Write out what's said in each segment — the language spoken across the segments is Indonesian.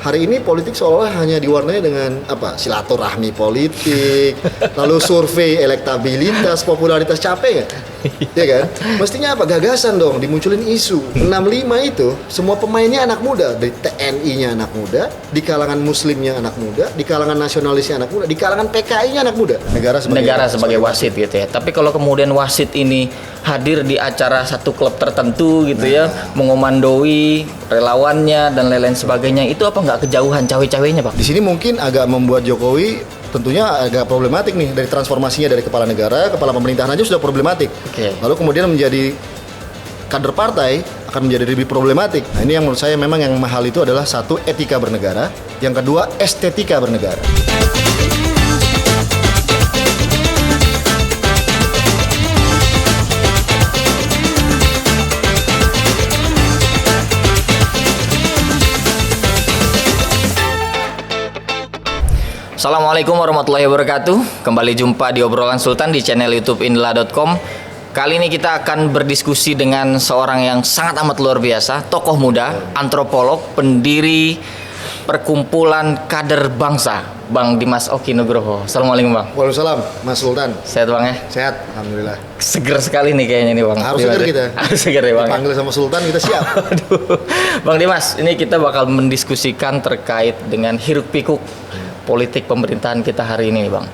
hari ini politik seolah-olah hanya diwarnai dengan silaturahmi politik, lalu survei elektabilitas, popularitas, capek nggak? Ya kan? Mestinya gagasan dong, dimunculin isu. 65 itu semua pemainnya anak muda, dari TNI-nya anak muda, di kalangan muslimnya anak muda, di kalangan nasionalisnya anak muda, di kalangan PKI-nya anak muda. Negara sebagai wasit gitu ya. Tapi kalau kemudian wasit ini hadir di acara satu klub tertentu gitu ya, mengomandoi relawannya dan lain-lain sebagainya, itu apa nggak kejauhan cawe-cawenya, Pak? Di sini mungkin agak membuat Jokowi tentunya agak problematik nih, dari transformasinya dari kepala negara, kepala pemerintahan aja sudah problematik. Lalu kemudian menjadi kader partai akan menjadi lebih problematik. Nah, ini yang menurut saya memang yang mahal itu adalah satu, etika bernegara, yang kedua estetika bernegara. Assalamualaikum warahmatullahi wabarakatuh. Kembali jumpa di obrolan Sultan di channel YouTube indela.com. Kali ini kita akan berdiskusi dengan seorang yang sangat amat luar biasa, tokoh muda, antropolog, pendiri perkumpulan kader bangsa, Bang Dimas Oki Nugroho. Assalamualaikum, Bang. Waalaikumsalam, Mas Sultan. Sehat, Bang ya? Sehat, alhamdulillah. Seger sekali nih kayaknya nih, Bang. Harus seger kita. Harus seger ya, Bang. Panggil sama Sultan kita siap. Aduh. Bang Dimas, ini kita bakal mendiskusikan terkait dengan hiruk-pikuk politik pemerintahan kita hari ini, Bang.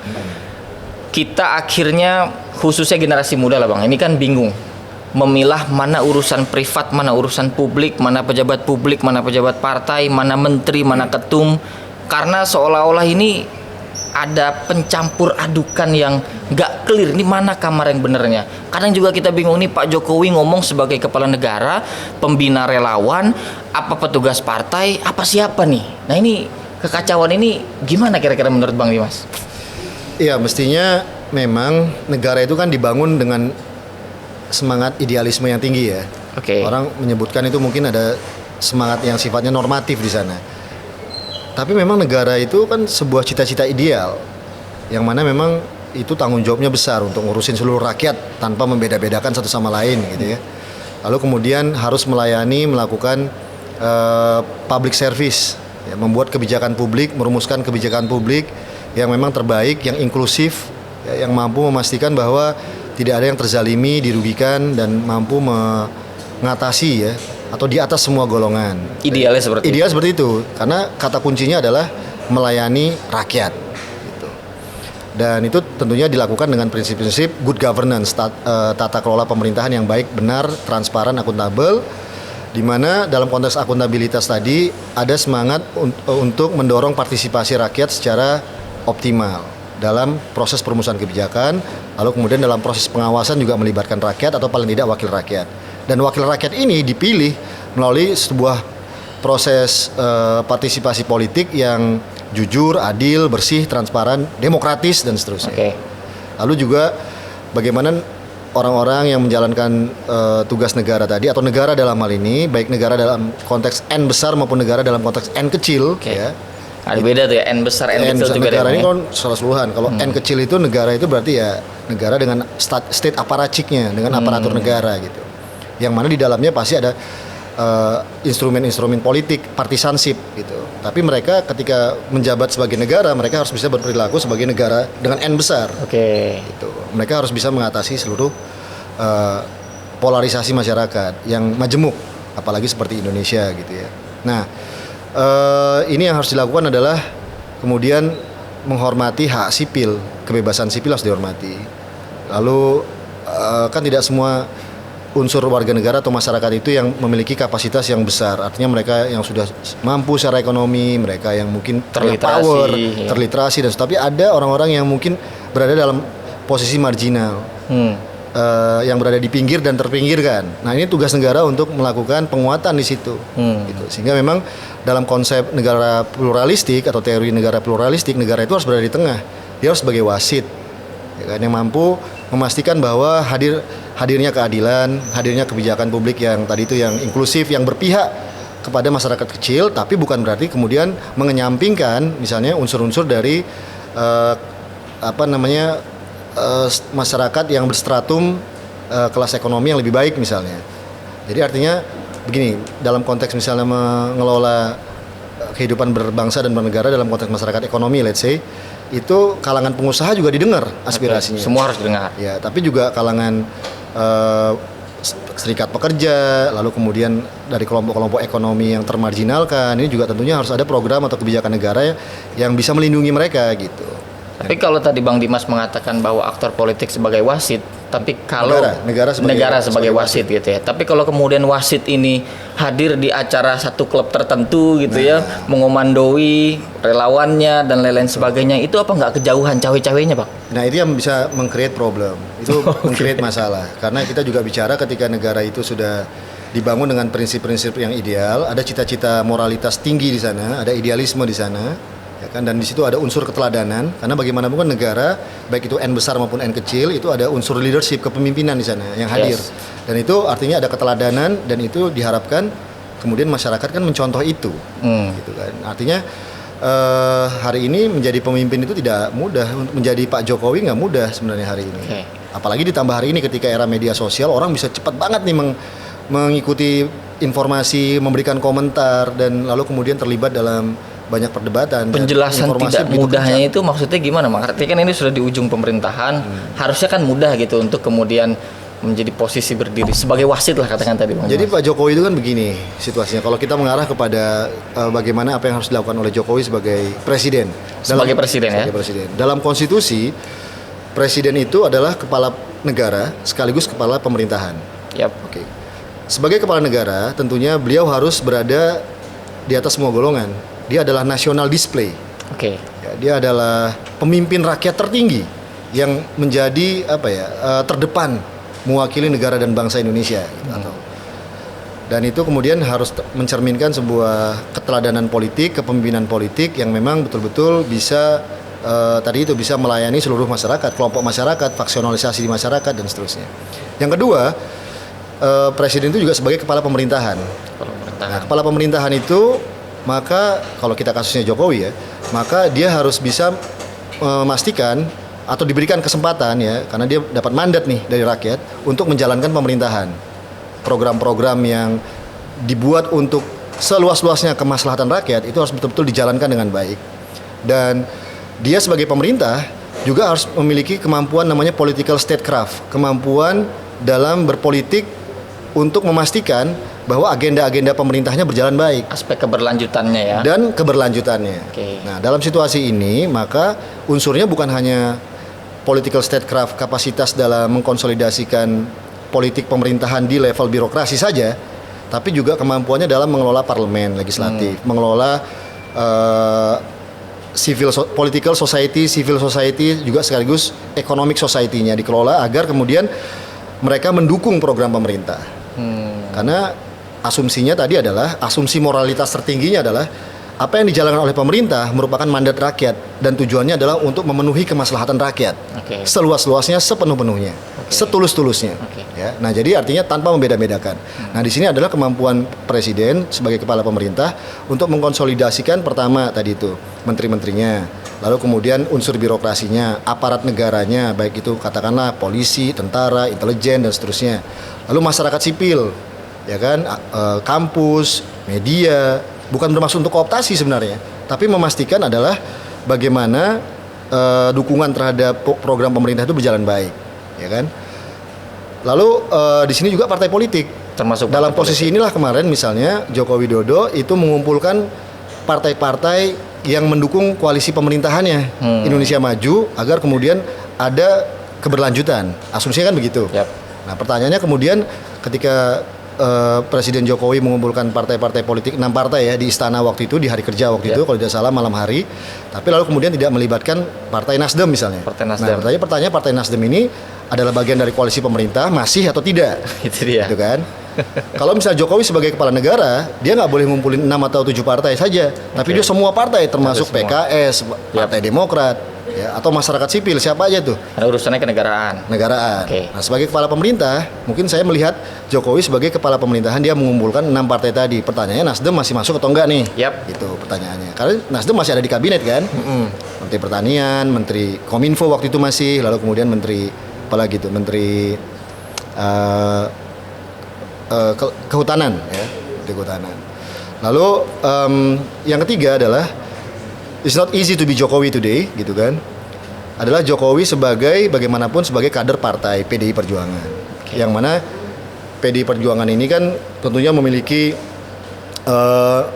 Kita akhirnya, khususnya generasi muda lah, Bang, ini kan bingung memilah mana urusan privat, mana urusan publik, mana pejabat publik, mana pejabat partai, mana menteri, mana ketum, karena seolah-olah ini ada pencampur adukan yang nggak clear, ini mana kamar yang benernya. Kadang juga kita bingung nih, Pak Jokowi ngomong sebagai kepala negara, pembina relawan, apa petugas partai, apa siapa nih? Nah, ini kekacauan ini gimana kira-kira menurut Bang Dimas? Iya, mestinya memang negara itu kan dibangun dengan semangat idealisme yang tinggi ya. Orang menyebutkan itu mungkin ada semangat yang sifatnya normatif di sana. Tapi memang negara itu kan sebuah cita-cita ideal, yang mana memang itu tanggung jawabnya besar untuk ngurusin seluruh rakyat tanpa membeda-bedakan satu sama lain gitu ya. Lalu kemudian harus melakukan public service, ya, membuat kebijakan publik, merumuskan kebijakan publik yang memang terbaik, yang inklusif, ya, yang mampu memastikan bahwa tidak ada yang terzalimi, dirugikan, dan mampu mengatasi ya, atau di atas semua golongan. Idealnya seperti itu, karena kata kuncinya adalah melayani rakyat. Gitu. Dan itu tentunya dilakukan dengan prinsip-prinsip good governance, tata kelola pemerintahan yang baik, benar, transparan, akuntabel. Di mana dalam konteks akuntabilitas tadi ada semangat untuk mendorong partisipasi rakyat secara optimal dalam proses perumusan kebijakan, lalu kemudian dalam proses pengawasan juga melibatkan rakyat atau paling tidak wakil rakyat. Dan wakil rakyat ini dipilih melalui sebuah proses partisipasi politik yang jujur, adil, bersih, transparan, demokratis, dan seterusnya. Lalu juga bagaimana orang-orang yang menjalankan tugas negara tadi, atau negara dalam hal ini, baik negara dalam konteks N besar maupun negara dalam konteks N kecil, ya. Ada beda tuh ya, N besar, N kecil juga. Negara ini kan keseluruhan. Kalau N kecil itu negara itu berarti ya negara dengan state aparatchiknya, dengan aparatur negara gitu. Yang mana di dalamnya pasti ada instrumen-instrumen politik, partisanship gitu. Tapi mereka ketika menjabat sebagai negara, mereka harus bisa berperilaku sebagai negara dengan N besar. Gitu. Mereka harus bisa mengatasi seluruh polarisasi masyarakat yang majemuk, apalagi seperti Indonesia gitu ya. Nah, ini yang harus dilakukan adalah kemudian menghormati hak sipil, kebebasan sipil harus dihormati. Lalu kan tidak semua unsur warga negara atau masyarakat itu yang memiliki kapasitas yang besar. Artinya mereka yang sudah mampu secara ekonomi, mereka yang mungkin terliterasi, dan tapi ada orang-orang yang mungkin berada dalam posisi marginal, yang berada di pinggir dan terpinggirkan. Nah, ini tugas negara untuk melakukan penguatan di situ. Gitu. Sehingga memang dalam konsep negara pluralistik atau teori negara pluralistik, negara itu harus berada di tengah. Dia harus sebagai wasit, ya kan, yang mampu memastikan bahwa hadirnya keadilan, hadirnya kebijakan publik yang tadi itu yang inklusif, yang berpihak kepada masyarakat kecil, tapi bukan berarti kemudian mengenyampingkan misalnya unsur-unsur dari masyarakat yang berstratum kelas ekonomi yang lebih baik misalnya. Jadi artinya begini, dalam konteks misalnya mengelola kehidupan berbangsa dan bernegara dalam konteks masyarakat ekonomi, let's say, itu kalangan pengusaha juga didengar aspirasinya. Semua harus didengar. Ya, tapi juga kalangan serikat pekerja, lalu kemudian dari kelompok-kelompok ekonomi yang termarginalkan, ini juga tentunya harus ada program atau kebijakan negara yang bisa melindungi mereka gitu. Tapi kalau tadi Bang Dimas mengatakan bahwa aktor politik sebagai wasit, tapi kalau negara sebagai wasit gitu ya. Tapi kalau kemudian wasit ini hadir di acara satu klub tertentu gitu ya, mengomandoi relawannya dan lain-lain sebagainya, itu apa nggak kejauhan cawe-cawenya, Pak? Nah, itu yang bisa meng-create problem. Itu meng-create masalah. Karena kita juga bicara ketika negara itu sudah dibangun dengan prinsip-prinsip yang ideal, ada cita-cita moralitas tinggi di sana, ada idealisme di sana. Ya kan, dan di situ ada unsur keteladanan, karena bagaimanapun negara baik itu N besar maupun N kecil itu ada unsur leadership kepemimpinan di sana yang hadir. Dan itu artinya ada keteladanan, dan itu diharapkan kemudian masyarakat kan mencontoh itu. Gitu kan. Artinya hari ini menjadi pemimpin itu tidak mudah. Menjadi Pak Jokowi nggak mudah sebenarnya hari ini. Apalagi ditambah hari ini ketika era media sosial, orang bisa cepat banget nih mengikuti informasi, memberikan komentar, dan lalu kemudian terlibat dalam banyak perdebatan. Penjelasan tidak mudahnya itu maksudnya gimana, Mak? Artinya kan ini sudah di ujung pemerintahan, harusnya kan mudah gitu untuk kemudian menjadi posisi berdiri sebagai wasit lah, katakan tadi, Bang. Jadi Pak Jokowi itu kan begini situasinya. Kalau kita mengarah kepada bagaimana apa yang harus dilakukan oleh Jokowi sebagai presiden. Sebagai presiden. Dalam konstitusi, presiden itu adalah kepala negara sekaligus kepala pemerintahan. Oke. Sebagai kepala negara, tentunya beliau harus berada di atas semua golongan. Dia adalah national display. Ya, dia adalah pemimpin rakyat tertinggi yang menjadi terdepan mewakili negara dan bangsa Indonesia. Dan itu kemudian harus mencerminkan sebuah keteladanan politik, kepemimpinan politik yang memang betul-betul bisa bisa melayani seluruh masyarakat, kelompok masyarakat, faksionalisasi di masyarakat dan seterusnya. Yang kedua, presiden itu juga sebagai kepala pemerintahan. Nah, kepala pemerintahan itu, maka kalau kita kasusnya Jokowi ya, maka dia harus bisa memastikan atau diberikan kesempatan ya, karena dia dapat mandat nih dari rakyat untuk menjalankan pemerintahan. Program-program yang dibuat untuk seluas-luasnya kemaslahatan rakyat itu harus betul-betul dijalankan dengan baik. Dan dia sebagai pemerintah juga harus memiliki kemampuan namanya political statecraft, kemampuan dalam berpolitik untuk memastikan bahwa agenda-agenda pemerintahnya berjalan baik. Aspek keberlanjutannya ya. Dan keberlanjutannya. Nah, dalam situasi ini maka unsurnya bukan hanya political statecraft, kapasitas dalam mengkonsolidasikan politik pemerintahan di level birokrasi saja, tapi juga kemampuannya dalam mengelola parlemen, legislatif, mengelola political society, civil society, juga sekaligus economic society-nya dikelola agar kemudian mereka mendukung program pemerintah. Karena asumsinya tadi adalah, asumsi moralitas tertingginya adalah apa yang dijalankan oleh pemerintah merupakan mandat rakyat dan tujuannya adalah untuk memenuhi kemaslahatan rakyat seluas-luasnya, sepenuh-penuhnya, setulus-tulusnya. Ya, nah jadi artinya tanpa membeda-bedakan. Nah di sini adalah kemampuan presiden sebagai kepala pemerintah untuk mengkonsolidasikan pertama tadi itu menteri-menterinya, lalu kemudian unsur birokrasinya, aparat negaranya, baik itu katakanlah polisi, tentara, intelijen dan seterusnya, lalu masyarakat sipil, ya kan, kampus, media. Bukan bermaksud untuk kooptasi sebenarnya, tapi memastikan adalah bagaimana dukungan terhadap program pemerintah itu berjalan baik, ya kan. Lalu di sini juga partai politik, termasuk dalam posisi inilah kemarin misalnya Joko Widodo itu mengumpulkan partai-partai yang mendukung koalisi pemerintahannya Indonesia Maju agar kemudian ada keberlanjutan. Asumsinya kan begitu. Nah pertanyaannya kemudian ketika Presiden Jokowi mengumpulkan partai-partai politik, 6 partai ya di istana waktu itu, di hari kerja waktu itu kalau tidak salah malam hari, tapi lalu kemudian tidak melibatkan Partai Nasdem misalnya. Nah pertanyaan Partai Nasdem ini adalah bagian dari koalisi pemerintah masih atau tidak? Itu dia. Gitu kan? Kalau misalnya Jokowi sebagai kepala negara, dia nggak boleh ngumpulin 6 atau 7 partai saja, tapi dia semua partai termasuk PKS, Partai Demokrat, ya, atau masyarakat sipil, siapa aja tuh. Ada urusannya kenegaraan. Nah, sebagai kepala pemerintah, mungkin saya melihat Jokowi sebagai kepala pemerintahan dia mengumpulkan 6 partai tadi. Pertanyaannya Nasdem masih masuk atau enggak nih? Gitu pertanyaannya. Karena Nasdem masih ada di kabinet kan? Menteri Pertanian, Menteri Kominfo waktu itu masih, lalu kemudian Menteri apalagi tuh, Menteri Kehutanan ya, Menteri Kehutanan. Lalu yang ketiga adalah it's not easy to be Jokowi today, gitu kan? Adalah Jokowi sebagai bagaimanapun sebagai kader partai PDI Perjuangan. Yang mana PDI Perjuangan ini kan tentunya memiliki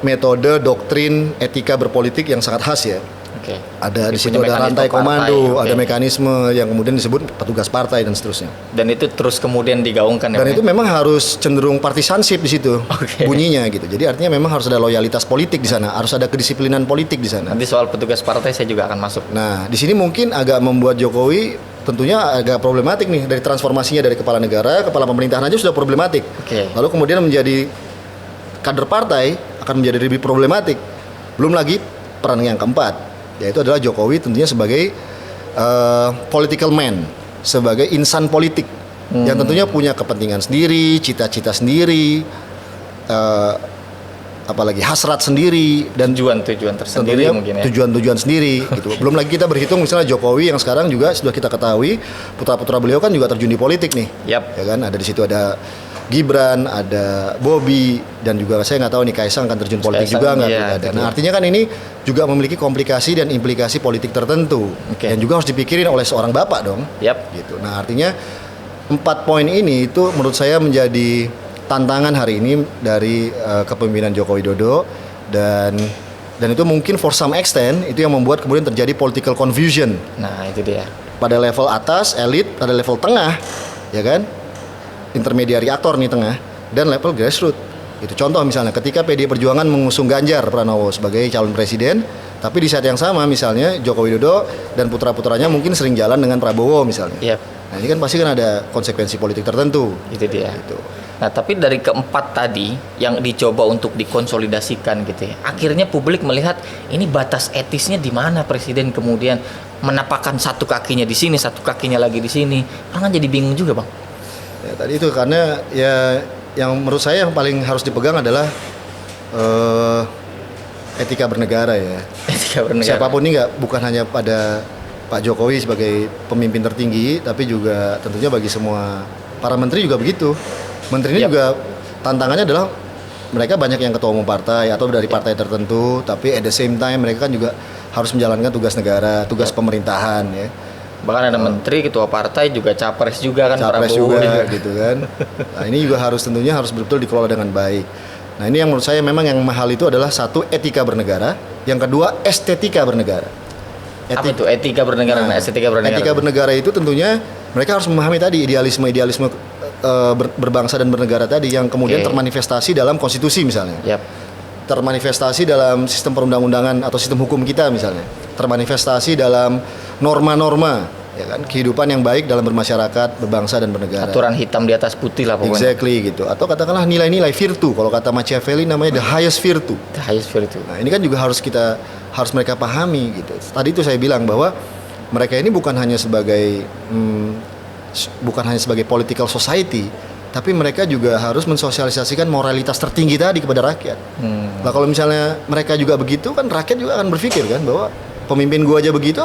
metode, doktrin, etika berpolitik yang sangat khas ya. Oke. Ada di situ Punya ada rantai mekanisme partai, komando, oke. ada mekanisme yang kemudian disebut petugas partai dan seterusnya. Dan itu terus kemudian digaungkan ya, Dan Bang? itu memang harus cenderung partisanship di situ Oke. bunyinya gitu. Jadi artinya memang harus ada loyalitas politik di sana, harus ada kedisiplinan politik di sana. Nanti soal petugas partai saya juga akan masuk. Nah, di sini mungkin agak membuat Jokowi tentunya agak problematik nih dari transformasinya dari kepala negara, kepala pemerintahan aja sudah problematik. Oke. Lalu kemudian menjadi kader partai akan menjadi lebih problematik. Belum lagi peran yang keempat, yaitu adalah Jokowi tentunya sebagai political man, sebagai insan politik yang tentunya punya kepentingan sendiri, cita-cita sendiri, apalagi hasrat sendiri dan Tujuan-tujuan tersendiri tentunya mungkin ya. tujuan-tujuan sendiri gitu. Belum lagi kita berhitung misalnya Jokowi yang sekarang juga sudah kita ketahui putra-putra beliau kan juga terjun di politik nih. Yap. Ya kan, ada di situ ada Gibran, ada Bobby, dan juga saya nggak tahu nih Kaisang akan terjun politik Kaisang, juga nggak iya, pilkada. itu Nah dia. artinya kan ini juga memiliki komplikasi dan implikasi politik tertentu Oke. yang juga harus dipikirin oleh seorang bapak dong. Yap. Gitu. Nah artinya 4 poin ini itu menurut saya menjadi tantangan hari ini dari kepemimpinan Joko Widodo dan itu mungkin for some extent itu yang membuat kemudian terjadi political confusion Nah, itu dia. pada level atas elit, pada level tengah, ya kan, intermediary aktor nih tengah, dan level grassroots. Itu contoh misalnya ketika PDI Perjuangan mengusung Ganjar Pranowo sebagai calon presiden, tapi di saat yang sama misalnya Joko Widodo dan putra-putranya mungkin sering jalan dengan Prabowo misalnya. Yap. Nah ini kan pasti kan ada konsekuensi politik tertentu. Itu dia. Gitu. Nah, tapi dari keempat tadi yang dicoba untuk dikonsolidasikan gitu ya. Akhirnya publik melihat ini batas etisnya di mana presiden kemudian menapakkan satu kakinya di sini, satu kakinya lagi di sini. Orang kan jadi bingung juga, Bang. Ya, tadi itu karena ya yang menurut saya yang paling harus dipegang adalah etika bernegara ya. Etika bernegara. Siapapun ini bukan hanya pada Pak Jokowi sebagai pemimpin tertinggi, tapi juga tentunya bagi semua para menteri juga begitu. Menteri ini Yap. juga tantangannya adalah mereka banyak yang ketua umum partai atau dari partai tertentu, tapi at the same time mereka kan juga harus menjalankan tugas negara, tugas pemerintahan ya. Bahkan ada menteri, ketua partai juga capres juga kan, Capres Prabowo juga gitu kan. Nah ini juga harus tentunya harus betul-betul dikelola dengan baik. Nah ini yang menurut saya memang yang mahal itu adalah satu etika bernegara, yang kedua estetika bernegara. Apa itu etika bernegara dan estetika bernegara? Etika bernegara itu tentunya mereka harus memahami tadi idealisme berbangsa dan bernegara tadi yang kemudian Oke. termanifestasi dalam konstitusi misalnya. Yap. Termanifestasi dalam sistem perundang-undangan atau sistem hukum kita misalnya. Termanifestasi dalam norma-norma ya kan kehidupan yang baik dalam bermasyarakat, berbangsa dan bernegara. Aturan hitam di atas putih lah pokoknya. Exactly gitu. Atau katakanlah nilai-nilai virtu. Kalau kata Machiavelli namanya the highest virtue. The highest virtue. Nah, ini kan juga harus mereka pahami gitu. Tadi itu saya bilang bahwa mereka ini bukan hanya sebagai political society, tapi mereka juga harus mensosialisasikan moralitas tertinggi tadi kepada rakyat. Nah, kalau misalnya mereka juga begitu kan rakyat juga akan berpikir kan bahwa pemimpin gua aja begitu,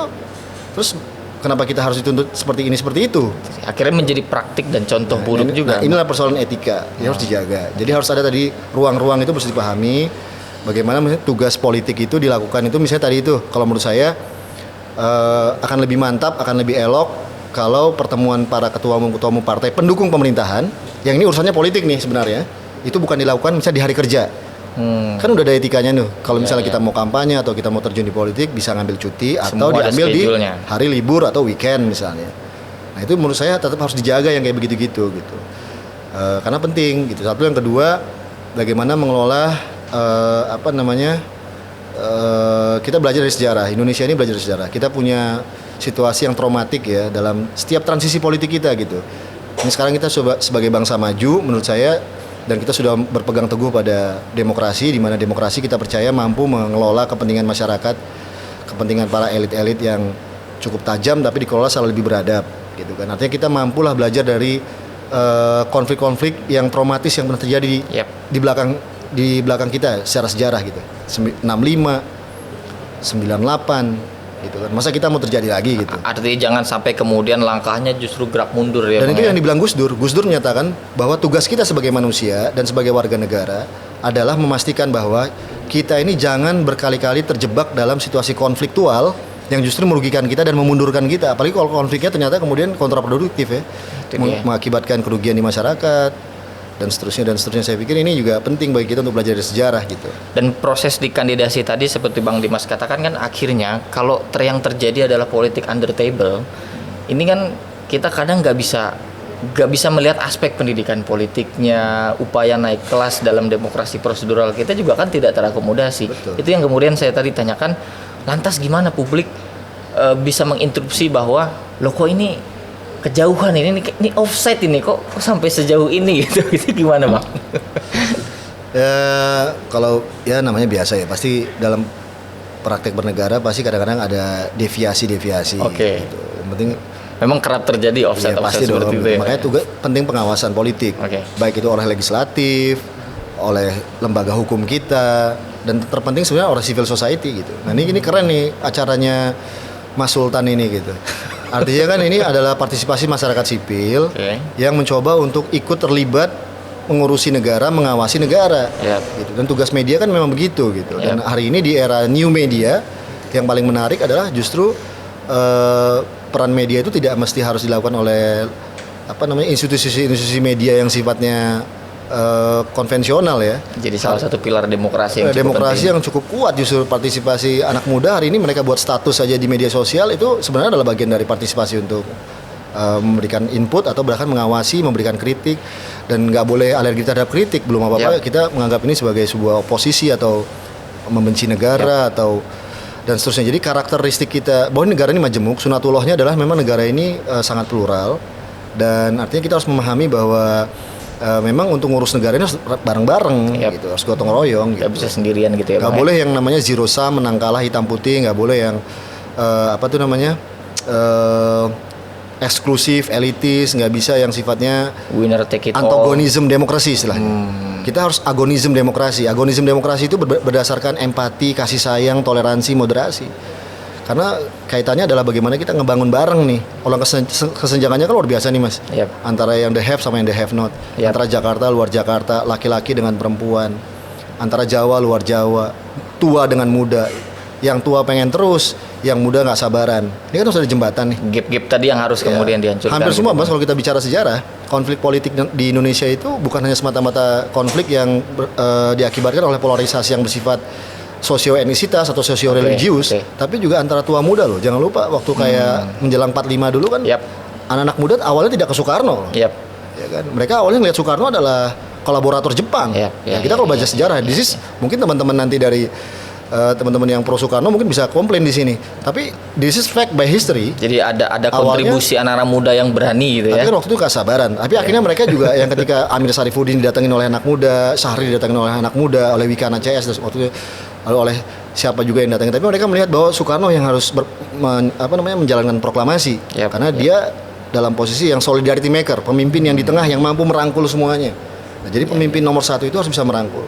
terus kenapa kita harus dituntut seperti ini seperti itu? Akhirnya menjadi praktik dan contoh buruk juga. Nah, inilah persoalan etika yang harus dijaga. Jadi harus ada tadi ruang-ruang itu harus dipahami. Bagaimana misalnya tugas politik itu dilakukan itu misalnya tadi itu kalau menurut saya akan lebih mantap, akan lebih elok kalau pertemuan para ketua umum partai pendukung pemerintahan yang ini urusannya politik nih sebenarnya itu bukan dilakukan misalnya di hari kerja. Kan udah ada etikanya tuh. Kalau misalnya kita mau kampanye atau kita mau terjun di politik bisa ngambil cuti Semua atau ada diambil di schedule-nya. hari libur atau weekend misalnya. Nah itu menurut saya tetap harus dijaga yang kayak begitu-gitu gitu. Karena penting gitu. Satu yang kedua bagaimana mengelola kita belajar dari sejarah. Indonesia ini belajar dari sejarah. Kita punya situasi yang traumatik ya dalam setiap transisi politik kita gitu. Ini sekarang kita sebagai bangsa maju menurut saya dan kita sudah berpegang teguh pada demokrasi di mana demokrasi kita percaya mampu mengelola kepentingan masyarakat, kepentingan para elit-elit yang cukup tajam tapi dikelola selalu lebih beradab gitu kan. Artinya kita mampulah belajar dari konflik-konflik yang traumatis yang pernah terjadi Yap. di belakang kita secara sejarah gitu. 65, 98, gitu kan. Masa kita mau terjadi lagi gitu. Artinya jangan sampai kemudian langkahnya justru gerak mundur ya. Dan Bang, itu ya? yang dibilang Gus Dur. Gus Dur menyatakan bahwa tugas kita sebagai manusia dan sebagai warga negara adalah memastikan bahwa kita ini jangan berkali-kali terjebak dalam situasi konfliktual yang justru merugikan kita dan memundurkan kita. Apalagi kalau konfliknya ternyata kemudian kontraproduktif ya. Itu dia. Mengakibatkan kerugian di masyarakat dan seterusnya. Saya pikir ini juga penting bagi kita untuk belajar dari sejarah gitu. Dan proses di kandidasi tadi seperti Bang Dimas katakan kan akhirnya kalau yang terjadi adalah politik under table, ini kan kita kadang nggak bisa melihat aspek pendidikan politiknya, upaya naik kelas dalam demokrasi prosedural kita juga kan tidak terakomodasi. Betul. Itu yang kemudian saya tadi tanyakan, lantas gimana publik bisa menginterupsi bahwa loh kok ini kejauhan ini offside ini kok sampai sejauh ini gitu. Itu gimana Bang? Ya, kalau ya namanya biasa ya, pasti dalam praktek bernegara pasti kadang-kadang ada deviasi-deviasi. Oke. Gitu. Yang penting Memang kerap terjadi ya offside pasti seperti dong. itu ya. Makanya tugas penting pengawasan politik. Oke. Baik itu oleh legislatif, oleh lembaga hukum kita, dan terpenting sebenarnya oleh civil society gitu. Nah ini keren nih acaranya Mas Sultan ini gitu. Artinya kan ini adalah partisipasi masyarakat sipil Oke. yang mencoba untuk ikut terlibat mengurusi negara, mengawasi negara. Yap. Gitu. Dan tugas media kan memang begitu gitu. Dan Yap. hari ini di era new media yang paling menarik adalah justru peran media itu tidak mesti harus dilakukan oleh institusi-institusi media yang sifatnya konvensional ya. Jadi salah satu pilar demokrasi yang cukup Demokrasi penting. yang cukup kuat justru partisipasi anak muda hari ini mereka buat status saja di media sosial itu sebenarnya adalah bagian dari partisipasi untuk memberikan input atau bahkan mengawasi, memberikan kritik, dan nggak boleh alergi terhadap kritik. Belum apa-apa kita menganggap ini sebagai sebuah oposisi atau membenci negara atau dan seterusnya. Jadi karakteristik kita bahwa negara ini majemuk, sunatullahnya adalah memang negara ini sangat plural, dan artinya kita harus memahami bahwa memang untuk ngurus negara ini harus bareng-bareng gitu, harus gotong royong gitu. Gak bisa sendirian gitu ya Nggak Bang, boleh yang namanya zero sum, menang kalah hitam putih, nggak boleh yang eksklusif, elitis, nggak bisa yang sifatnya winner take it all. antagonisme demokrasi istilahnya. Kita harus agonisme demokrasi. Agonisme demokrasi itu berdasarkan empati, kasih sayang, toleransi, moderasi. Karena kaitannya adalah bagaimana kita ngebangun bareng nih. Orang kesenjangannya kan luar biasa nih Mas. Yap. Antara yang the have sama yang the have not. Yap. Antara Jakarta, luar Jakarta, laki-laki dengan perempuan. Antara Jawa, luar Jawa. Tua dengan muda. Yang tua pengen terus, yang muda nggak sabaran. Ini kan harus ada jembatan nih. Gap-gap tadi yang harus kemudian dihancurkan. Hampir semua gitu, Mas, kalau kita bicara sejarah, konflik politik di Indonesia itu bukan hanya semata-mata konflik yang diakibatkan oleh polarisasi yang bersifat sosio-etnisitas atau sosio-religius, tapi juga antara tua muda loh. Jangan lupa waktu kayak menjelang 45 dulu kan, Yap. anak-anak muda awalnya tidak ke Soekarno. Yap. Ya kan? Mereka awalnya ngelihat Soekarno adalah kolaborator Jepang. Nah, kita kalau baca sejarah, mungkin teman-teman nanti dari teman-teman yang pro Soekarno mungkin bisa komplain di sini. Tapi this is fact by history. Jadi ada Awalnya, kontribusi anak-anak muda yang berani gitu ya. tapi kan waktu itu kesabaran. Tapi akhirnya mereka juga yang ketika Amir Sarifudin didatengin oleh anak muda, Syahri didatengin oleh anak muda, oleh Wikana CS, dan waktu itu lalu oleh siapa juga yang datangin. Tapi mereka melihat bahwa Soekarno yang harus menjalankan proklamasi. Karena dia dalam posisi yang solidarity maker, pemimpin yang di tengah yang mampu merangkul semuanya. Nah, jadi pemimpin nomor satu itu harus bisa merangkul.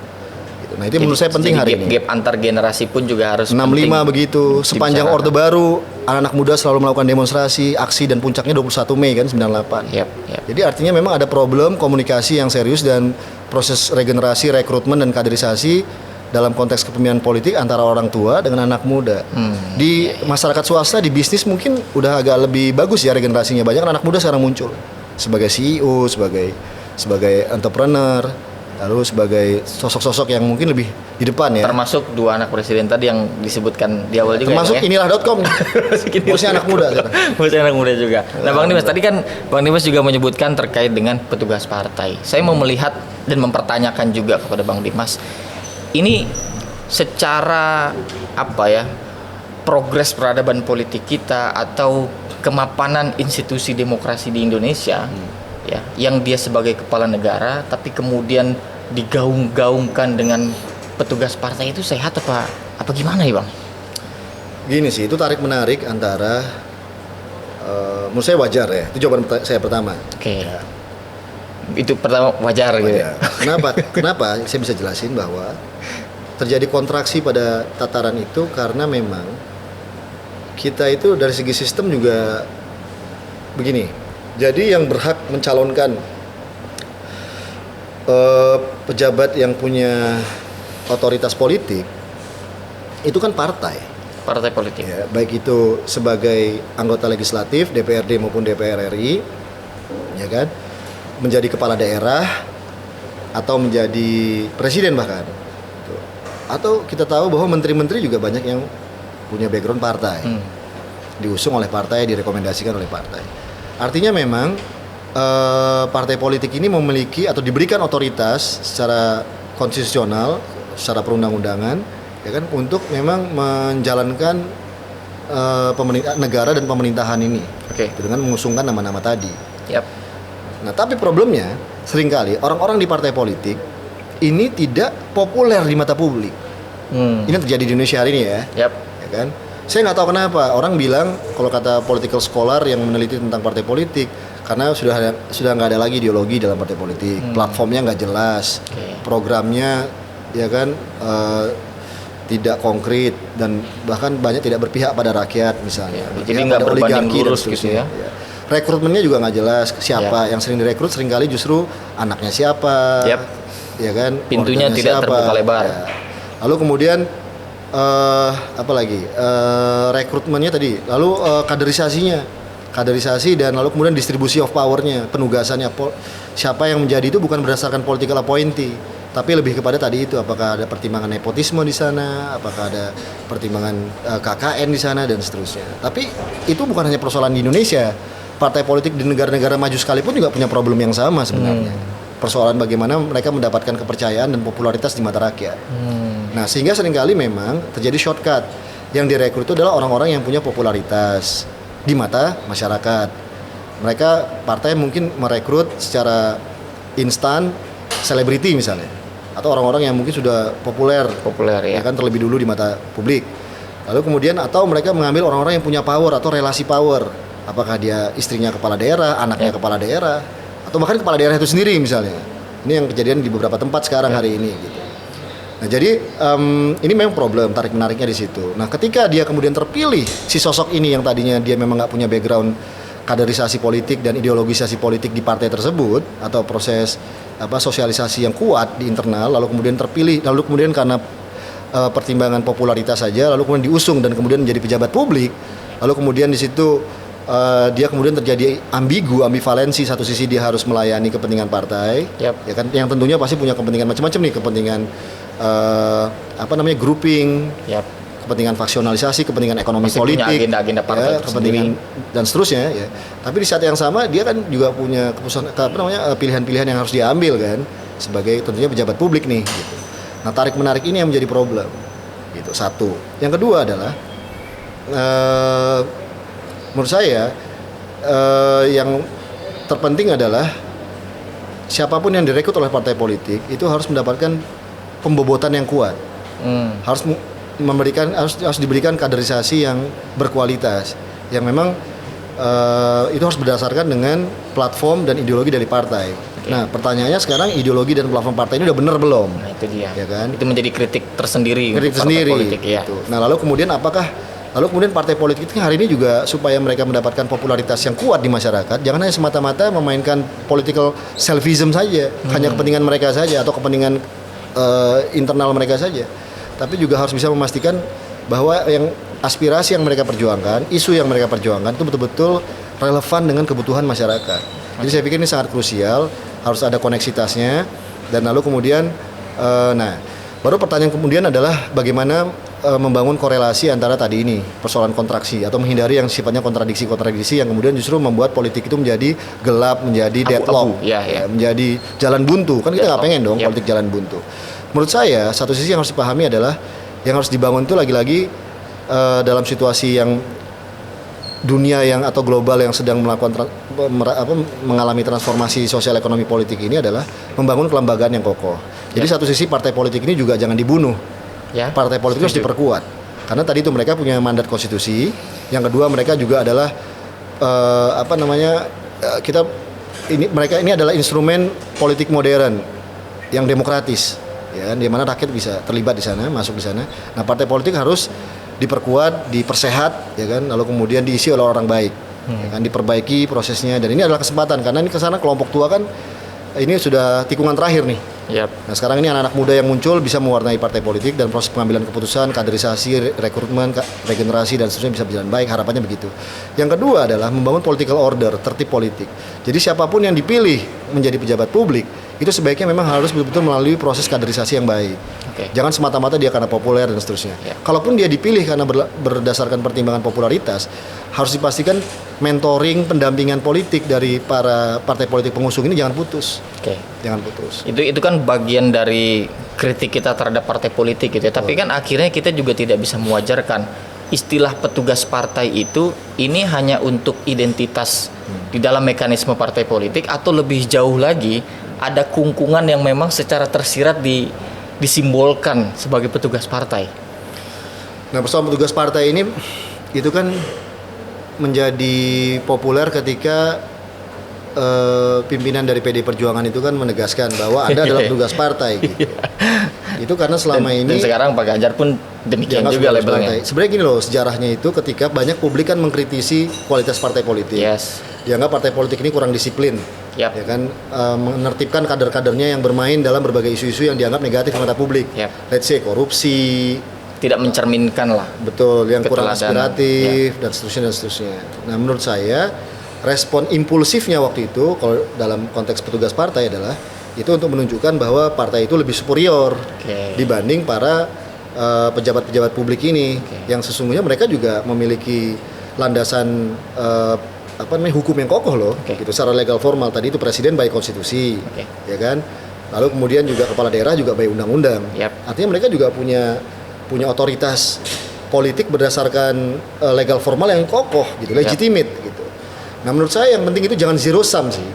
Nah itu menurut saya penting hari ini. Gap antar generasi pun juga harus 65 penting begitu. Sepanjang Orde Baru, anak-anak muda selalu melakukan demonstrasi, aksi, dan puncaknya 21 Mei kan 98. Yap. Jadi artinya memang ada problem komunikasi yang serius dan proses regenerasi, rekrutmen, dan kaderisasi dalam konteks kepemimpinan politik antara orang tua dengan anak muda. Di masyarakat swasta, di bisnis mungkin udah agak lebih bagus ya regenerasinya. Banyak anak muda sekarang muncul sebagai CEO, sebagai entrepreneur, lalu sebagai sosok-sosok yang mungkin lebih di depan ya. Termasuk dua anak presiden tadi yang disebutkan di awal juga. Termasuk ya, inilah.com. Bosnya anak muda. Bosnya anak muda juga. Nah Bang Dimas, tadi kan Bang Dimas juga menyebutkan terkait dengan petugas partai. Saya mau melihat dan mempertanyakan juga kepada Bang Dimas. Ini secara progres peradaban politik kita atau kemapanan institusi demokrasi di Indonesia ya, yang dia sebagai kepala negara tapi kemudian digaung-gaungkan dengan petugas partai itu sehat apa gimana ya Bang? Gini sih, itu tarik menarik antara menurut saya wajar ya. Itu jawaban saya pertama. Oke. Ya. Itu pertama wajar gitu. Kenapa? Saya bisa jelasin bahwa terjadi kontraksi pada tataran itu karena memang kita itu dari segi sistem juga begini. Jadi yang berhak mencalonkan pejabat yang punya otoritas politik itu kan partai politik. ya, baik itu sebagai anggota legislatif DPRD maupun DPR RI, ya kan, menjadi kepala daerah atau menjadi presiden bahkan. Gitu. Atau kita tahu bahwa menteri-menteri juga banyak yang punya background partai, diusung oleh partai, direkomendasikan oleh partai. Artinya memang partai politik ini memiliki atau diberikan otoritas secara konstitusional, secara perundang-undangan, ya kan, untuk memang menjalankan negara dan pemerintahan ini, dengan mengusungkan nama-nama tadi. Yap. Nah, tapi problemnya seringkali orang-orang di partai politik ini tidak populer di mata publik. Ini yang terjadi di Indonesia hari ini ya. Yap. Ya kan? Saya nggak tahu kenapa orang bilang, kalau kata political scholar yang meneliti tentang partai politik, karena sudah nggak ada lagi ideologi dalam partai politik, platformnya nggak jelas, programnya ya kan tidak konkret, dan bahkan banyak tidak berpihak pada rakyat misalnya. Jadi nggak berbanding lurus gitu ya. Rekrutmennya juga nggak jelas siapa yang sering direkrut, seringkali justru anaknya siapa, ya kan? Pintunya tidak terbuka lebar. Ya. Lalu kemudian apa lagi? Rekrutmennya tadi, lalu kaderisasi dan lalu kemudian distribusi of powernya, penugasannya, siapa yang menjadi itu bukan berdasarkan political appointee, tapi lebih kepada tadi itu, apakah ada pertimbangan nepotisme di sana, apakah ada pertimbangan KKN di sana dan seterusnya. Tapi itu bukan hanya persoalan di Indonesia, partai politik di negara-negara maju sekalipun juga punya problem yang sama sebenarnya. Persoalan bagaimana mereka mendapatkan kepercayaan dan popularitas di mata rakyat. Nah, sehingga seringkali memang terjadi shortcut. Yang direkrut itu adalah orang-orang yang punya popularitas di mata masyarakat. Mereka partai mungkin merekrut secara instan selebriti misalnya, atau orang-orang yang mungkin sudah populer ya kan, terlebih dulu di mata publik. Lalu kemudian atau mereka mengambil orang-orang yang punya power atau relasi power, apakah dia istrinya kepala daerah, anaknya kepala daerah, atau bahkan kepala daerah itu sendiri misalnya. Ini yang kejadian di beberapa tempat sekarang hari ini gitu. Nah, jadi ini memang problem tarik-menariknya di situ. Nah, ketika dia kemudian terpilih, si sosok ini yang tadinya dia memang nggak punya background kaderisasi politik dan ideologisasi politik di partai tersebut, atau proses sosialisasi yang kuat di internal, lalu kemudian terpilih, lalu kemudian karena pertimbangan popularitas saja, lalu kemudian diusung dan kemudian menjadi pejabat publik, lalu kemudian di situ dia kemudian terjadi ambivalensi. Satu sisi dia harus melayani kepentingan partai, ya kan, yang tentunya pasti punya kepentingan macam-macam nih, kepentingan grouping, kepentingan faksionalisasi, kepentingan ekonomi masih politik, punya agenda-agenda partai kepentingan dan seterusnya ya. Tapi di saat yang sama dia kan juga punya pilihan-pilihan yang harus diambil kan, sebagai tentunya pejabat publik nih gitu. Nah, tarik menarik ini yang menjadi problem gitu, satu. Yang kedua adalah menurut saya yang terpenting adalah siapapun yang direkrut oleh partai politik itu harus mendapatkan pembobotan yang kuat, harus diberikan kaderisasi yang berkualitas, yang memang itu harus berdasarkan dengan platform dan ideologi dari partai. Nah, pertanyaannya sekarang, ideologi dan platform partai ini udah benar belum? Nah, itu dia. Ya kan? Itu menjadi kritik tersendiri. Politik, ya. Gitu. Nah, lalu kemudian partai politik itu hari ini juga supaya mereka mendapatkan popularitas yang kuat di masyarakat, jangan hanya semata-mata memainkan political selfism saja, hanya kepentingan mereka saja atau kepentingan internal mereka saja, tapi juga harus bisa memastikan bahwa yang aspirasi yang mereka perjuangkan, isu yang mereka perjuangkan itu betul-betul relevan dengan kebutuhan masyarakat. Jadi saya pikir ini sangat krusial, harus ada koneksitasnya. Dan lalu kemudian baru pertanyaan kemudian adalah bagaimana membangun korelasi antara tadi ini, persoalan kontraksi atau menghindari yang sifatnya kontradiksi yang kemudian justru membuat politik itu menjadi gelap, menjadi deadlock, menjadi jalan buntu. Kan kita nggak pengen dong politik jalan buntu. Menurut saya, satu sisi yang harus dipahami adalah yang harus dibangun itu lagi-lagi dalam situasi yang dunia yang atau global yang sedang mengalami transformasi sosial ekonomi politik ini adalah membangun kelembagaan yang kokoh. Jadi satu sisi partai politik ini juga jangan dibunuh. Partai politik harus diperkuat. Karena tadi itu mereka punya mandat konstitusi. Yang kedua, mereka juga adalah mereka ini adalah instrumen politik modern yang demokratis, ya, di mana rakyat bisa terlibat di sana, masuk di sana. Nah, partai politik harus diperkuat, dipersehat, ya kan, lalu kemudian diisi oleh orang baik, ya kan, diperbaiki prosesnya. Dan ini adalah kesempatan karena ini kesana kelompok tua kan ini sudah tikungan terakhir nih. Yap. Nah sekarang ini anak-anak muda yang muncul bisa mewarnai partai politik dan proses pengambilan keputusan, kaderisasi, rekrutmen, regenerasi dan seterusnya bisa berjalan baik. Harapannya begitu. Yang kedua adalah membangun political order, tertib politik. Jadi siapapun yang dipilih menjadi pejabat publik itu sebaiknya memang harus betul-betul melalui proses kaderisasi yang baik. Oke. Jangan semata-mata dia karena populer dan seterusnya. Ya. Kalaupun dia dipilih karena berdasarkan pertimbangan popularitas, harus dipastikan mentoring, pendampingan politik dari para partai politik pengusung ini jangan putus. Oke. Jangan putus. Itu kan bagian dari kritik kita terhadap partai politik gitu ya. Tapi kan akhirnya kita juga tidak bisa mewajarkan istilah petugas partai itu ini hanya untuk identitas di dalam mekanisme partai politik, atau lebih jauh lagi ada kungkungan yang memang secara tersirat disimbolkan sebagai petugas partai. Nah, persoalan petugas partai ini itu kan menjadi populer ketika pimpinan dari PD Perjuangan itu kan menegaskan bahwa Anda adalah petugas partai gitu. Itu karena selama ini dan sekarang Pak Ganjar pun demikian dianggap juga sebagai labelnya. partai. Sebenarnya gini loh, sejarahnya itu ketika banyak publik kan mengkritisi kualitas partai politik. Yes. Dianggap partai politik ini kurang disiplin. Yap. Ya kan, menertibkan kader-kadernya yang bermain dalam berbagai isu-isu yang dianggap negatif di mata publik. Yap. Let's say korupsi, Tidak mencerminkan lah. betul, yang kurang Keteladanan. aspiratif dan seterusnya. Nah, menurut saya respon impulsifnya waktu itu kalau dalam konteks petugas partai adalah itu untuk menunjukkan bahwa partai itu lebih superior Oke. dibanding para pejabat-pejabat publik ini, yang sesungguhnya mereka juga memiliki landasan hukum yang kokoh loh, Oke. gitu, secara legal formal. Tadi itu presiden by konstitusi, Oke. ya kan, lalu kemudian juga kepala daerah juga by undang-undang. Yap. Artinya mereka juga punya otoritas politik berdasarkan legal formal yang kokoh gitu, legitimate gitu. Nah, menurut saya yang penting itu jangan zero sum sih.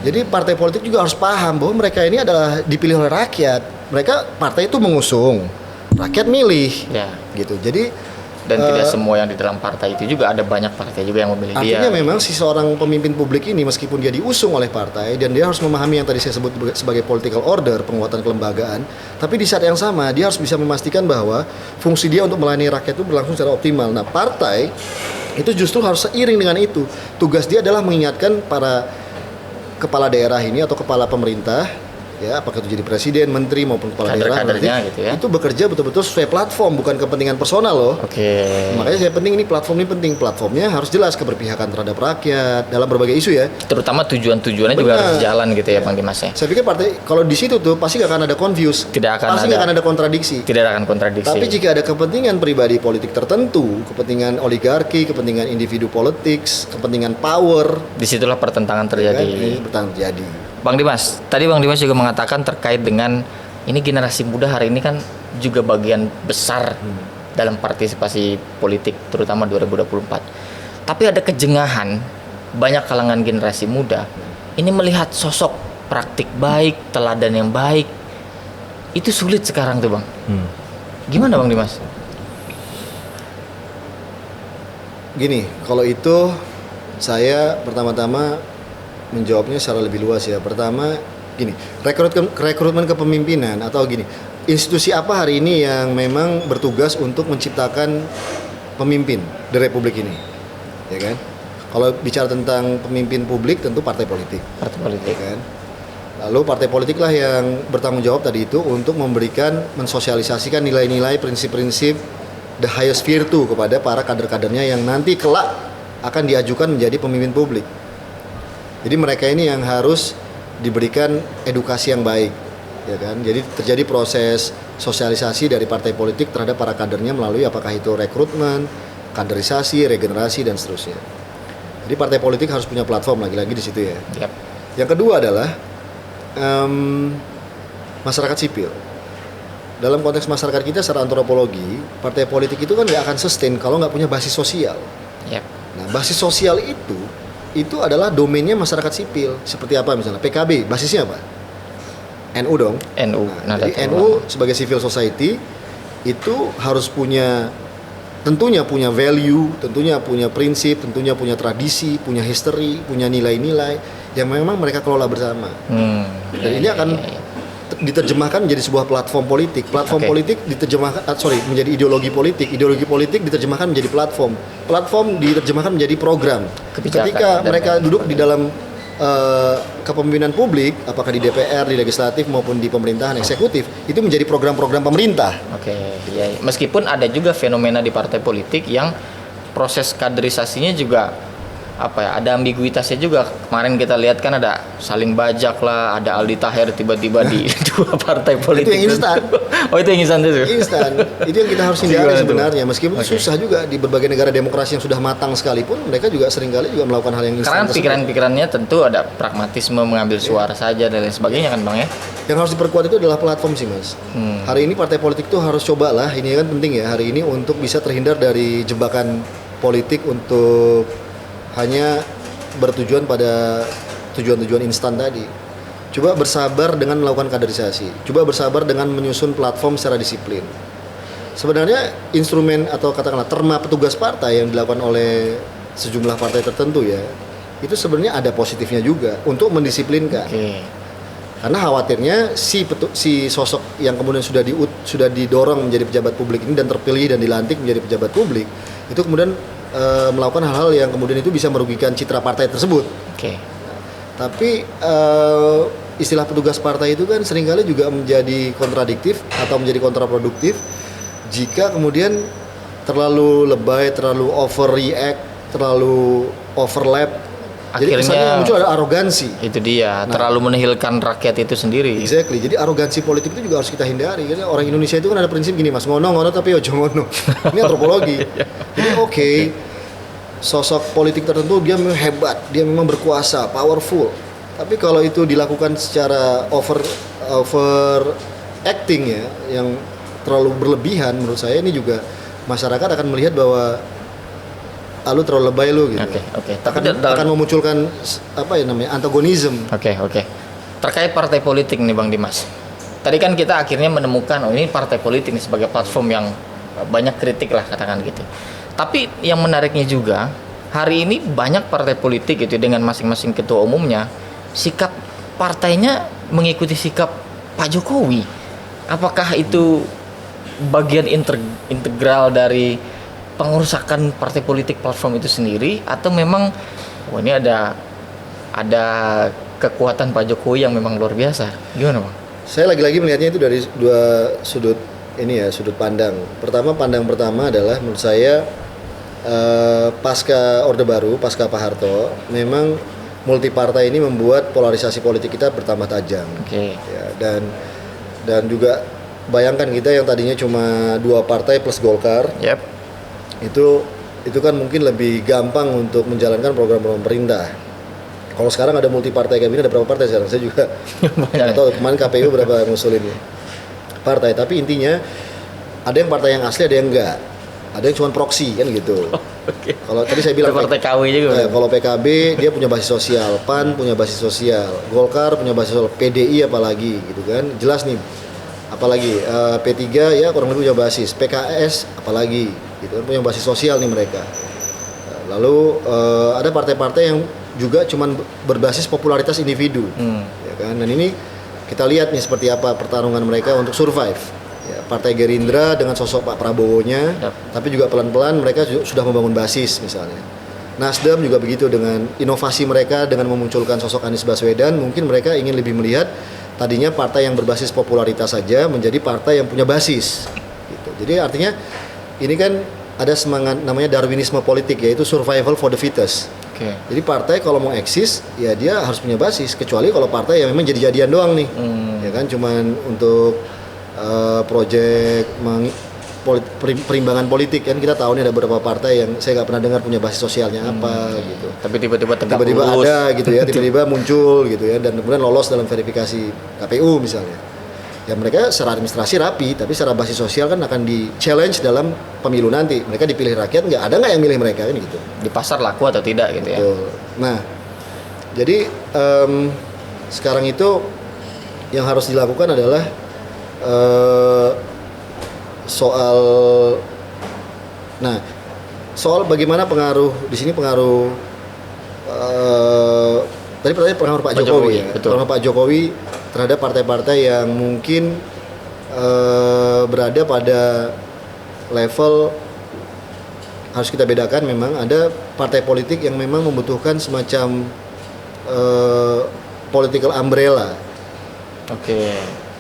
Jadi partai politik juga harus paham bahwa mereka ini adalah dipilih oleh rakyat. Mereka partai itu mengusung, rakyat milih, Ya. gitu. Jadi Dan tidak semua yang di dalam partai itu juga, ada banyak partai juga yang memilih dia. artinya memang si seorang pemimpin publik ini meskipun dia diusung oleh partai dan dia harus memahami yang tadi saya sebut sebagai political order, penguatan kelembagaan, tapi di saat yang sama dia harus bisa memastikan bahwa fungsi dia untuk melayani rakyat itu berlangsung secara optimal. Nah, partai itu justru harus seiring dengan itu. Tugas dia adalah mengingatkan para kepala daerah ini atau kepala pemerintah, ya, apakah itu jadi presiden, menteri maupun kepala daerah, Kader-kadernya gitu ya. itu bekerja betul-betul sesuai platform, bukan kepentingan personal loh. Oke. Makanya saya penting ini platform ini penting. Platformnya harus jelas keberpihakan terhadap rakyat dalam berbagai isu ya. Terutama tujuan-tujuannya juga Benar. harus jalan gitu ya, Bang Dimas ya. Saya pikir partai kalau di situ tuh pasti nggak akan ada confuse. Tidak akan pasti ada. nggak akan ada kontradiksi. Tidak akan kontradiksi. Tapi jika ada kepentingan pribadi politik tertentu, kepentingan oligarki, kepentingan individu politics, kepentingan power, Disitulah pertentangan ya terjadi. kan, ini bertanggung jadi. Bang Dimas, tadi Bang Dimas juga mengatakan terkait dengan ini generasi muda hari ini kan juga bagian besar dalam partisipasi politik, terutama 2024. Tapi ada kejengahan banyak kalangan generasi muda ini melihat sosok praktik baik, teladan yang baik itu sulit sekarang tuh, Bang. Gimana Bang Dimas? Gini, kalau itu saya pertama-tama menjawabnya secara lebih luas ya. Pertama, gini, rekrutmen kepemimpinan atau gini, institusi apa hari ini yang memang bertugas untuk menciptakan pemimpin di Republik ini, ya kan? Kalau bicara tentang pemimpin publik, tentu partai politik, Partai ya politik. kan? Lalu partai politik lah yang bertanggung jawab tadi itu untuk mensosialisasikan nilai-nilai, prinsip-prinsip the highest virtue kepada para kader-kadernya yang nanti kelak akan diajukan menjadi pemimpin publik. Jadi mereka ini yang harus diberikan edukasi yang baik, ya kan? Jadi terjadi proses sosialisasi dari partai politik terhadap para kadernya melalui apakah itu rekrutmen, kaderisasi, regenerasi dan seterusnya. Jadi partai politik harus punya platform lagi-lagi di situ ya. Yap. Yang kedua adalah masyarakat sipil. Dalam konteks masyarakat kita secara antropologi, partai politik itu kan nggak akan sustain kalau nggak punya basis sosial. Yap. Nah, basis sosial itu adalah domainnya masyarakat sipil. Seperti apa misalnya PKB, basisnya apa? NU dong. NU. Nah, jadi NU sebagai civil society itu harus tentunya punya value, tentunya punya prinsip, tentunya punya tradisi, punya history, punya nilai-nilai yang memang mereka kelola bersama. Dan ini akan diterjemahkan menjadi sebuah platform politik. Platform Oke. politik diterjemahkan menjadi ideologi politik. Ideologi politik diterjemahkan menjadi platform. Platform diterjemahkan menjadi program. Kebijakan Ketika dan mereka lain duduk di dalam kepemimpinan publik, apakah di DPR, di legislatif maupun di pemerintahan eksekutif, itu menjadi program-program pemerintah. Oke, ya. Meskipun ada juga fenomena di partai politik yang proses kaderisasinya juga ada ambiguitasnya juga. Kemarin kita lihat kan ada saling bajak lah, ada Aldi Taher tiba-tiba di dua partai politik. Itu yang instan. Oh, itu yang instan itu. Instan. Itu yang kita harus hindari Gimana tuh? sebenarnya. Meskipun Oke. susah juga di berbagai negara demokrasi yang sudah matang sekalipun, mereka juga seringkali juga melakukan hal yang instan. Karena tersebut. pikiran-pikirannya tentu ada pragmatisme, mengambil suara saja dan lain sebagainya kan Bang ya. Yang harus diperkuat itu adalah platform sih Mas. Hari ini partai politik itu harus cobalah, ini kan penting ya, hari ini untuk bisa terhindar dari jebakan politik untuk hanya bertujuan pada tujuan-tujuan instan tadi. Coba bersabar dengan melakukan kaderisasi. Coba bersabar dengan menyusun platform secara disiplin. Sebenarnya instrumen atau katakanlah terma petugas partai yang dilakukan oleh sejumlah partai tertentu ya, itu sebenarnya ada positifnya juga untuk mendisiplinkan. Oke. Karena khawatirnya si sosok yang kemudian sudah didorong menjadi pejabat publik ini dan terpilih dan dilantik menjadi pejabat publik, itu kemudian melakukan hal-hal yang kemudian itu bisa merugikan citra partai tersebut. Oke. Tapi istilah petugas partai itu kan seringkali juga menjadi kontradiktif atau menjadi kontraproduktif jika kemudian terlalu lebay, terlalu overreact, terlalu overlap. Jadi Akhirnya kesannya yang muncul ada arogansi. itu dia, terlalu menihilkan rakyat itu sendiri. Exactly. Jadi arogansi politik itu juga harus kita hindari. Karena orang Indonesia itu kan ada prinsip gini Mas, ngono tapi ojo ngono. Ini antropologi. Jadi oke, sosok politik tertentu dia memang hebat, dia memang berkuasa, powerful. Tapi kalau itu dilakukan secara over acting ya, yang terlalu berlebihan, menurut saya ini juga masyarakat akan melihat bahwa lu terlalu lebay lu gitu. Oke. Akan memunculkan antagonisme. Oke. Terkait partai politik nih Bang Dimas. Tadi kan kita akhirnya menemukan ini partai politik nih sebagai platform yang banyak kritik lah katakan gitu. Tapi yang menariknya juga hari ini banyak partai politik itu dengan masing-masing ketua umumnya sikap partainya mengikuti sikap Pak Jokowi. Apakah itu bagian integral dari pengerusakan partai politik platform itu sendiri atau memang ini ada kekuatan Pak Jokowi yang memang luar biasa? Gimana Bang? Saya lagi-lagi melihatnya itu dari dua sudut sudut pandang. Pandang pertama adalah menurut saya pasca Orde Baru, pasca Pak Harto, memang multi partai ini membuat polarisasi politik kita bertambah tajam. Oke. Ya, dan juga bayangkan kita yang tadinya cuma 2 partai plus Golkar, Yep. itu kan mungkin lebih gampang untuk menjalankan program-program pemerintah. Kalau sekarang ada multi partai kabinet, ada berapa partai sekarang? Saya juga nggak tahu kemarin KPU berapa ngusulin partai. Tapi intinya ada yang partai yang asli, ada yang enggak. Ada yang cuma proksi kan gitu. Oke. Kalau tadi saya bilang Partai KW juga. kalau PKB dia punya basis sosial, PAN punya basis sosial, Golkar punya basis sosial, PDI apalagi gitu kan. Jelas nih. Apalagi P3 ya kurang lebih punya basis, PKS apalagi gitu kan, punya basis sosial nih mereka. Lalu ada partai-partai yang juga cuman berbasis popularitas individu, ya kan. Dan ini kita lihat nih seperti apa pertarungan mereka untuk survive. Ya, Partai Gerindra dengan sosok Pak Prabowo-nya, tapi juga pelan-pelan mereka sudah membangun basis misalnya. Nasdem juga begitu dengan inovasi mereka dengan memunculkan sosok Anies Baswedan, mungkin mereka ingin lebih melihat tadinya partai yang berbasis popularitas saja menjadi partai yang punya basis. Gitu. Jadi artinya ini kan ada semangat namanya Darwinisme politik, yaitu survival for the fittest. Oke. Jadi partai kalau mau eksis ya dia harus punya basis, kecuali kalau partai yang memang jadi-jadian doang nih, ya kan cuman untuk proyek perimbangan politik kan. Kita tahu nih ada beberapa partai yang saya nggak pernah dengar punya basis sosialnya apa gitu. Tapi tiba-tiba tegak Tiba-tiba lurus. ada gitu ya, tiba-tiba muncul gitu ya, dan kemudian lolos dalam verifikasi KPU misalnya. Ya mereka secara administrasi rapi, tapi secara basis sosial kan akan di-challenge dalam pemilu nanti. Mereka dipilih rakyat, ada nggak yang milih mereka kan gitu. Di pasar laku atau tidak gitu ya. Betul. Nah, jadi sekarang itu yang harus dilakukan adalah soal bagaimana pengaruh di sini tadi pertanyaan pengaruh Pak Jokowi ya. Betul. Pengaruh Pak Jokowi terhadap partai-partai yang mungkin berada pada level, harus kita bedakan, memang ada partai politik yang memang membutuhkan semacam political umbrella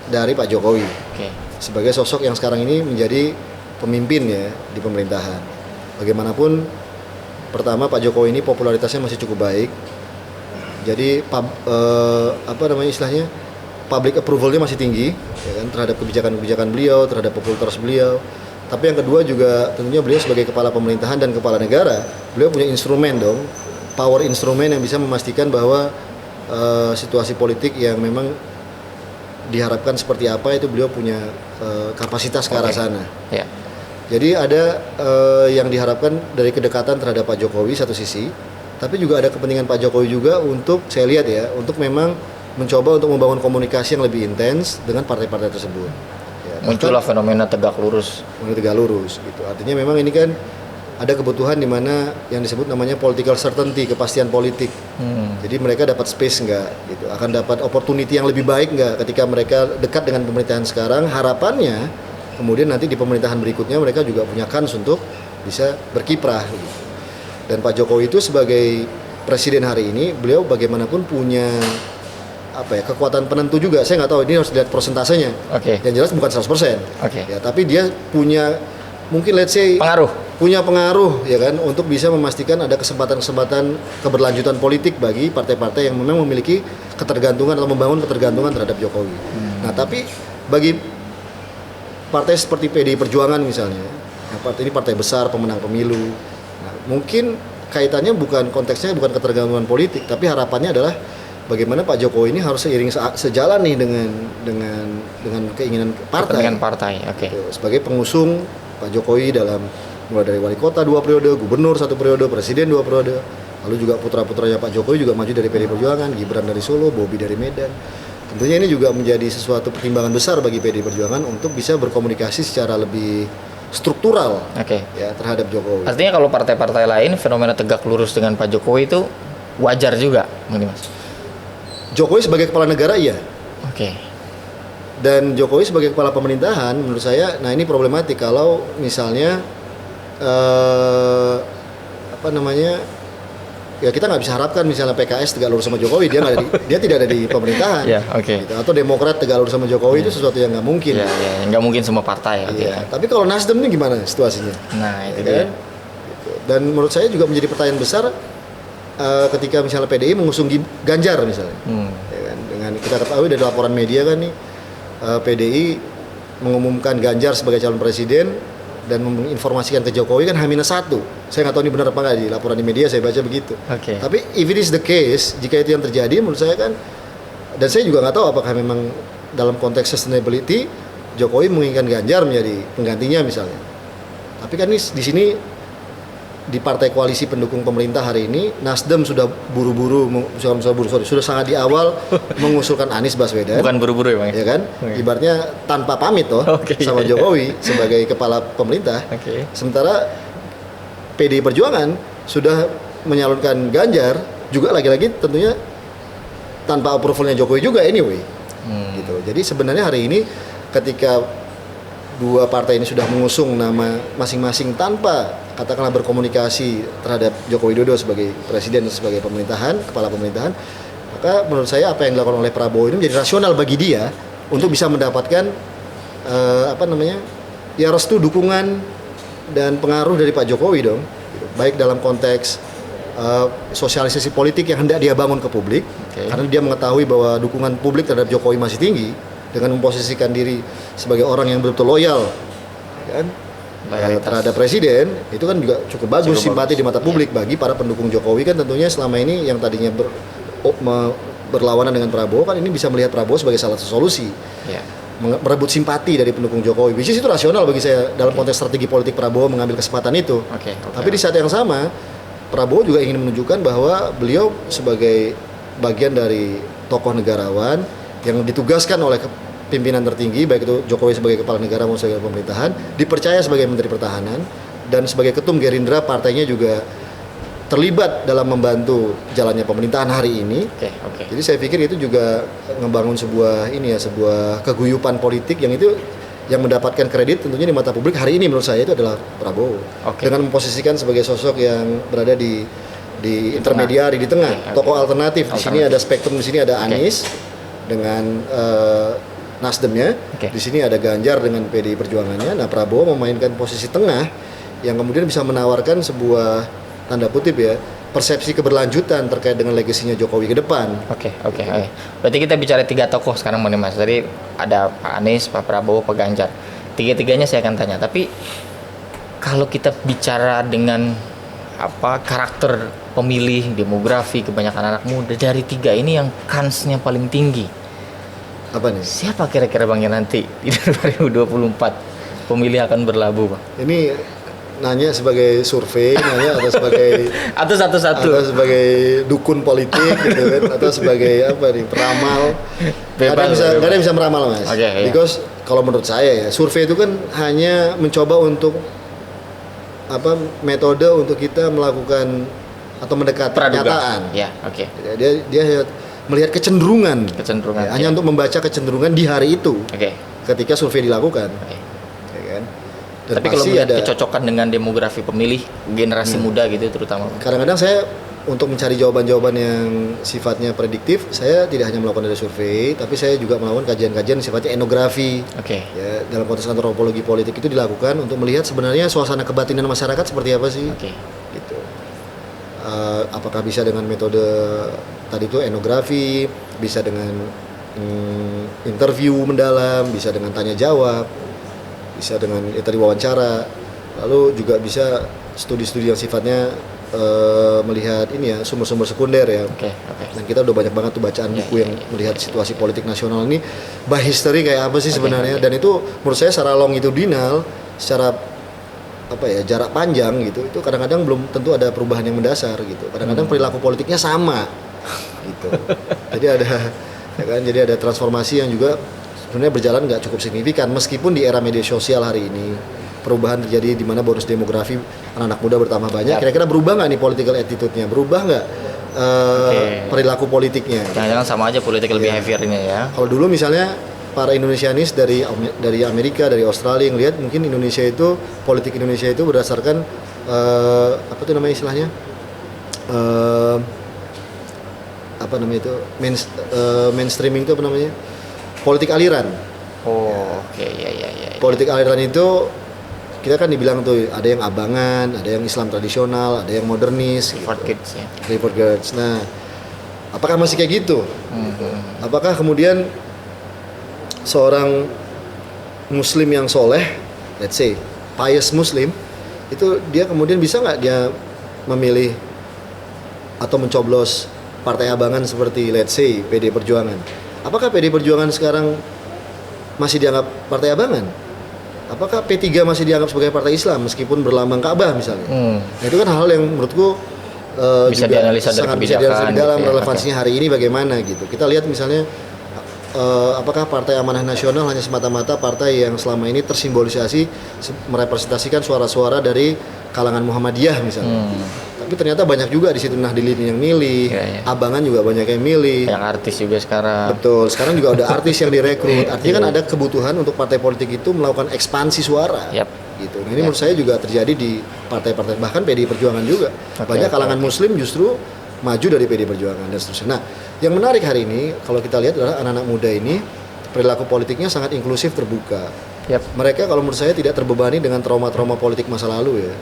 dari Pak Jokowi sebagai sosok yang sekarang ini menjadi pemimpin ya di pemerintahan. Bagaimanapun, pertama Pak Jokowi ini popularitasnya masih cukup baik, jadi istilahnya public approval-nya masih tinggi ya kan, terhadap kebijakan-kebijakan beliau, terhadap popularitas beliau. Tapi yang kedua juga tentunya beliau sebagai kepala pemerintahan dan kepala negara, beliau punya instrumen dong, power instrumen yang bisa memastikan bahwa situasi politik yang memang diharapkan seperti apa itu beliau punya kapasitas ke arah sana. Jadi ada yang diharapkan dari kedekatan terhadap Pak Jokowi satu sisi, tapi juga ada kepentingan Pak Jokowi juga untuk, saya lihat ya, untuk memang mencoba untuk membangun komunikasi yang lebih intens dengan partai-partai tersebut. Ya, muncullah fenomena tegak lurus. Tegak lurus gitu. Artinya memang ini kan ada kebutuhan di mana yang disebut namanya political certainty, kepastian politik. Jadi mereka dapat space nggak, gitu, akan dapat opportunity yang lebih baik nggak ketika mereka dekat dengan pemerintahan sekarang. Harapannya kemudian nanti di pemerintahan berikutnya mereka juga punya kans untuk bisa berkiprah. Gitu. Dan Pak Jokowi itu sebagai presiden hari ini, beliau bagaimanapun punya kekuatan penentu juga. Saya nggak tahu, ini harus dilihat persentasenya. Yang jelas bukan 100%. Ya, tapi dia punya mungkin let's say punya pengaruh ya kan, untuk bisa memastikan ada kesempatan-kesempatan keberlanjutan politik bagi partai-partai yang memang memiliki ketergantungan atau membangun ketergantungan terhadap Jokowi. Nah, tapi bagi partai seperti PDI Perjuangan misalnya, partai ini partai besar, pemenang pemilu. Nah, mungkin kaitannya konteksnya bukan ketergantungan politik, tapi harapannya adalah bagaimana Pak Jokowi ini harus sejalan nih dengan keinginan partai. Sebagai pengusung Pak Jokowi dalam mulai dari wali kota 2 periode, gubernur 1 periode, presiden 2 periode, lalu juga putra-putranya Pak Jokowi juga maju dari PDI Perjuangan, Gibran dari Solo, Bobi dari Medan. Tentunya ini juga menjadi sesuatu pertimbangan besar bagi PDI Perjuangan untuk bisa berkomunikasi secara lebih struktural ya terhadap Jokowi. Artinya kalau partai-partai lain fenomena tegak lurus dengan Pak Jokowi itu wajar juga, Mas? Jokowi sebagai kepala negara iya. Dan Jokowi sebagai kepala pemerintahan menurut saya, nah ini problematik kalau misalnya ya kita nggak bisa harapkan misalnya PKS tegak lurus sama Jokowi, dia tidak ada di pemerintahan. Gitu. Atau Demokrat tegak lurus sama Jokowi itu sesuatu yang nggak mungkin. Nggak mungkin semua partai. Tapi kalau Nasdem ini gimana situasinya? Nah itu dia. Gitu. Dan menurut saya juga menjadi pertanyaan besar ketika misalnya PDI mengusung Ganjar misalnya. Ya kan? Dengan kita ketahui dari laporan media kan nih, PDI mengumumkan Ganjar sebagai calon presiden dan menginformasikan ke Jokowi kan H-1. Saya nggak tahu ini benar apa nggak, di laporan di media saya baca begitu. Tapi if it is the case, jika itu yang terjadi, menurut saya kan, dan saya juga nggak tahu apakah memang dalam konteks sustainability Jokowi menginginkan Ganjar menjadi penggantinya misalnya. Tapi kan di sini di partai koalisi pendukung pemerintah hari ini, Nasdem sudah sudah sangat di awal mengusulkan Anies Baswedan. Bukan buru-buru ya, Bang? Ya kan? Ibaratnya tanpa pamit sama Jokowi sebagai kepala pemerintah. Sementara PDI Perjuangan sudah menyalurkan Ganjar juga lagi-lagi tentunya tanpa approvalnya Jokowi juga anyway. Gitu. Jadi sebenarnya hari ini ketika dua partai ini sudah mengusung nama masing-masing tanpa katakanlah berkomunikasi terhadap Joko Widodo sebagai presiden dan sebagai kepala pemerintahan, maka menurut saya apa yang dilakukan oleh Prabowo ini menjadi rasional bagi dia untuk bisa mendapatkan restu, dukungan dan pengaruh dari Pak Jokowi dong, baik dalam konteks sosialisasi politik yang hendak dia bangun ke publik, karena dia mengetahui bahwa dukungan publik terhadap Jokowi masih tinggi, dengan memposisikan diri sebagai orang yang betul-betul loyal kan terhadap presiden, itu kan juga cukup bagus, simpati di mata publik bagi para pendukung Jokowi kan. Tentunya selama ini yang tadinya berlawanan dengan Prabowo kan ini bisa melihat Prabowo sebagai salah satu solusi merebut simpati dari pendukung Jokowi, which is itu rasional bagi saya dalam konteks strategi politik Prabowo mengambil kesempatan itu. Tapi di saat yang sama Prabowo juga ingin menunjukkan bahwa beliau sebagai bagian dari tokoh negarawan yang ditugaskan oleh pimpinan tertinggi, baik itu Jokowi sebagai kepala negara maupun sebagai pemerintahan, dipercaya sebagai Menteri Pertahanan, dan sebagai ketum Gerindra partainya juga terlibat dalam membantu jalannya pemerintahan hari ini. Oke. Jadi saya pikir itu juga ngebangun sebuah sebuah keguyupan politik yang itu yang mendapatkan kredit tentunya di mata publik hari ini menurut saya itu adalah Prabowo. Dengan memposisikan sebagai sosok yang berada di intermediari di tengah, tokoh alternatif. Di sini ada Spektrum, di sini ada Anies dengan Nasdemnya, di sini ada Ganjar dengan PDI Perjuangannya. Nah, Prabowo memainkan posisi tengah yang kemudian bisa menawarkan sebuah tanda kutip persepsi keberlanjutan terkait dengan legasinya Jokowi ke depan. Oke. Berarti kita bicara 3 tokoh sekarang Bang Dimas. Tadi ada Pak Anies, Pak Prabowo, Pak Ganjar. 3-tiganya saya akan tanya. Tapi kalau kita bicara dengan karakter pemilih, demografi, kebanyakan anak muda, dari 3 ini yang kansnya paling tinggi. Apa nih? Siapa kira-kira Bang yang nanti di 2024 pemilih akan berlabuh, Bang? Ini nanya sebagai survei, nanya atau sebagai satu-satu atau sebagai dukun politik gitu kan, atau sebagai peramal. Gak ada yang bisa meramal, Mas. Because kalau menurut saya survei itu kan hanya mencoba untuk metode untuk kita melakukan atau mendekati kenyataan. Dia melihat kecenderungan. Hanya untuk membaca kecenderungan di hari itu. Ketika survei dilakukan. Dan tapi kalau melihat kecocokan dengan demografi pemilih generasi muda gitu terutama. Kadang-kadang saya untuk mencari jawaban-jawaban yang sifatnya prediktif, saya tidak hanya melakukan dari survei, tapi saya juga melakukan kajian-kajian sifatnya etnografi. Ya, dalam konteks antropologi politik itu dilakukan untuk melihat sebenarnya suasana kebatinan masyarakat seperti apa sih. Gitu. Apakah bisa dengan metode tadi itu etnografi, bisa dengan interview mendalam, bisa dengan tanya jawab, bisa dengan tadi wawancara, lalu juga bisa studi-studi yang sifatnya melihat sumber-sumber sekunder ya. Dan kita udah banyak banget tuh bacaan buku yang melihat situasi politik nasional ini by history kayak apa sih sebenarnya. Dan itu menurut saya secara longitudinal, secara jarak panjang gitu, itu kadang-kadang belum tentu ada perubahan yang mendasar gitu. Kadang-kadang perilaku politiknya sama gitu. Jadi ada transformasi yang juga sebenarnya berjalan nggak cukup signifikan, meskipun di era media sosial hari ini perubahan terjadi di mana bonus demografi anak-anak muda bertambah banyak. Kira-kira berubah nggak nih political attitude-nya? Berubah nggak perilaku politiknya? Jangan-jangan sama aja political behavior ini ya. Kalau dulu misalnya para Indonesianis dari Amerika, dari Australia yang lihat mungkin Indonesia itu, politik Indonesia itu berdasarkan istilahnya mainstreaming itu politik aliran. Politik aliran itu kita kan dibilang tuh ada yang abangan, ada yang Islam tradisional, ada yang modernis. Clifford Geertz. Nah, apakah masih kayak gitu? Apakah kemudian seorang Muslim yang soleh, let's say pious Muslim, itu dia kemudian bisa nggak dia memilih atau mencoblos partai abangan seperti let's say PDI Perjuangan? Apakah PDI Perjuangan sekarang masih dianggap partai abangan? Apakah P3 masih dianggap sebagai partai Islam meskipun berlambang Ka'bah misalnya? Nah, itu kan hal yang menurutku bisa juga dianalisa sangat bisa dianalisa dalam relevansinya hari ini bagaimana gitu. Kita lihat misalnya apakah Partai Amanah Nasional hanya semata-mata partai yang selama ini tersimbolisasi merepresentasikan suara-suara dari kalangan Muhammadiyah misalnya. Tapi ternyata banyak juga di situ Nahdliyin yang milih, abangan juga banyak yang milih. Banyak artis juga sekarang. Betul, sekarang juga ada artis yang direkrut. Artinya kan ada kebutuhan untuk partai politik itu melakukan ekspansi suara. Gitu. Nah, ini menurut saya juga terjadi di partai-partai, bahkan PDI Perjuangan juga. Banyak kalangan Muslim justru maju dari PDI Perjuangan dan seterusnya. Nah, yang menarik hari ini kalau kita lihat adalah anak-anak muda ini perilaku politiknya sangat inklusif, terbuka. Mereka kalau menurut saya tidak terbebani dengan trauma-trauma politik masa lalu ya.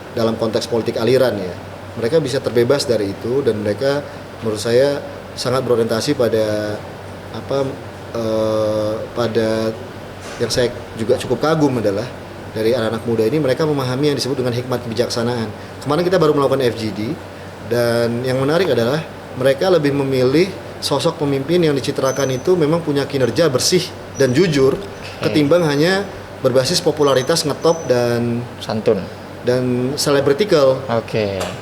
Dalam konteks politik aliran ya, mereka bisa terbebas dari itu dan mereka menurut saya sangat berorientasi pada pada yang saya juga cukup kagum adalah dari anak-anak muda ini mereka memahami yang disebut dengan hikmat kebijaksanaan. Kemarin kita baru melakukan FGD dan yang menarik adalah mereka lebih memilih sosok pemimpin yang dicitrakan itu memang punya kinerja bersih dan jujur ketimbang hanya berbasis popularitas, ngetop dan santun dan celebritical.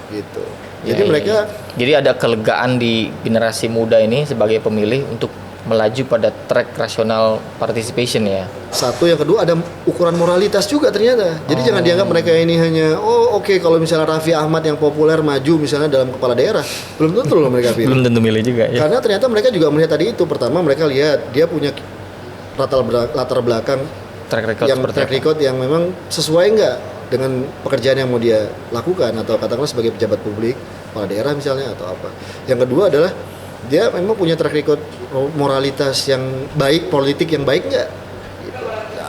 Gitu. Jadi mereka jadi ada kelegaan di generasi muda ini sebagai pemilih untuk melaju pada track rasional participation ya. Satu, yang kedua ada ukuran moralitas juga ternyata. Jadi jangan dianggap mereka ini hanya oke, kalau misalnya Raffi Ahmad yang populer maju misalnya dalam kepala daerah, belum tentu loh mereka pilih. Belum tentu milih juga ya. Karena ternyata mereka juga melihat tadi itu. Pertama mereka lihat dia punya latar belakang Track record yang seperti track record yang memang sesuai nggak dengan pekerjaan yang mau dia lakukan, atau katakanlah sebagai pejabat publik, kepala daerah misalnya atau apa. Yang kedua adalah dia memang punya track record moralitas yang baik, politik yang baik nggak? Gitu.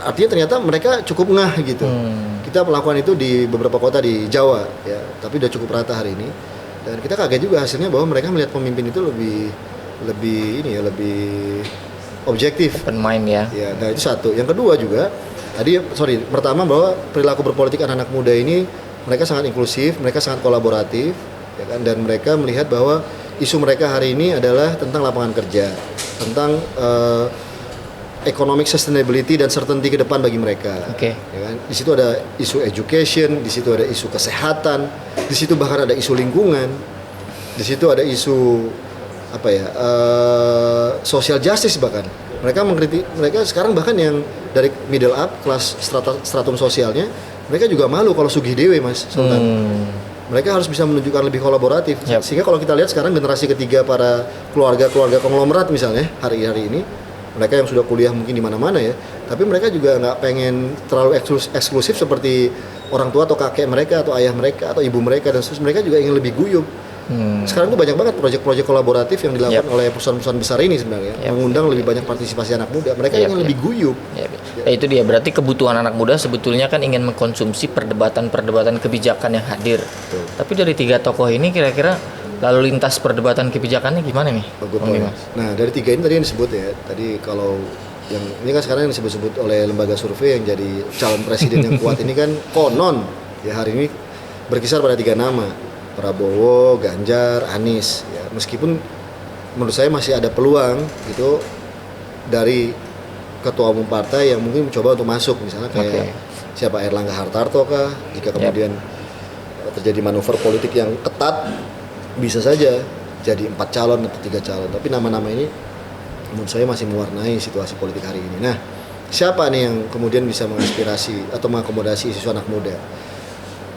Artinya ternyata mereka cukup ngeh gitu. Kita melakukan itu di beberapa kota di Jawa, ya, tapi udah cukup rata hari ini. Dan kita kaget juga hasilnya bahwa mereka melihat pemimpin itu lebih objektif. open mind ya. Ya, nah itu satu. Yang kedua juga, pertama bahwa perilaku berpolitik anak-anak muda ini mereka sangat inklusif, mereka sangat kolaboratif, ya kan? Dan mereka melihat bahwa isu mereka hari ini adalah tentang lapangan kerja, tentang economic sustainability dan certainty ke depan bagi mereka. Oke. Ya kan? Di situ ada isu education, di situ ada isu kesehatan, di situ bahkan ada isu lingkungan, di situ ada isu social justice bahkan. Mereka sekarang bahkan yang dari middle up, kelas stratum sosialnya, mereka juga malu kalau sugih dewe, Mas Sultan. Mereka harus bisa menunjukkan lebih kolaboratif. Yep. Sehingga kalau kita lihat sekarang generasi ketiga para keluarga konglomerat misalnya hari ini, mereka yang sudah kuliah mungkin di mana-mana ya, tapi mereka juga nggak pengen terlalu eksklusif seperti orang tua atau kakek mereka atau ayah mereka atau ibu mereka, dan terus mereka juga ingin lebih guyup. Sekarang tuh banyak banget proyek-proyek kolaboratif yang dilakukan oleh perusahaan-perusahaan besar ini sebenarnya, mengundang lebih banyak partisipasi anak muda. Mereka ingin lebih guyup. Ya, itu dia, berarti kebutuhan anak muda sebetulnya kan ingin mengkonsumsi perdebatan-perdebatan kebijakan yang hadir. Betul. Tapi dari tiga tokoh ini kira-kira lalu lintas perdebatan kebijakannya gimana nih? Bang Dimas? Nah, dari tiga ini tadi yang disebut ya. Tadi kalau yang ini kan sekarang yang disebut-sebut oleh lembaga survei yang jadi calon presiden yang kuat ini kan konon ya hari ini berkisar pada 3 nama. Prabowo, Ganjar, Anies ya. Meskipun menurut saya masih ada peluang gitu dari ketua umum partai yang mungkin mencoba untuk masuk, misalnya kayak siapa, Erlangga Hartarto kah, jika kemudian terjadi manuver politik yang ketat bisa saja jadi 4 calon atau 3 calon. Tapi nama-nama ini menurut saya masih mewarnai situasi politik hari ini. Nah, siapa nih yang kemudian bisa menginspirasi atau mengakomodasi isu anak muda?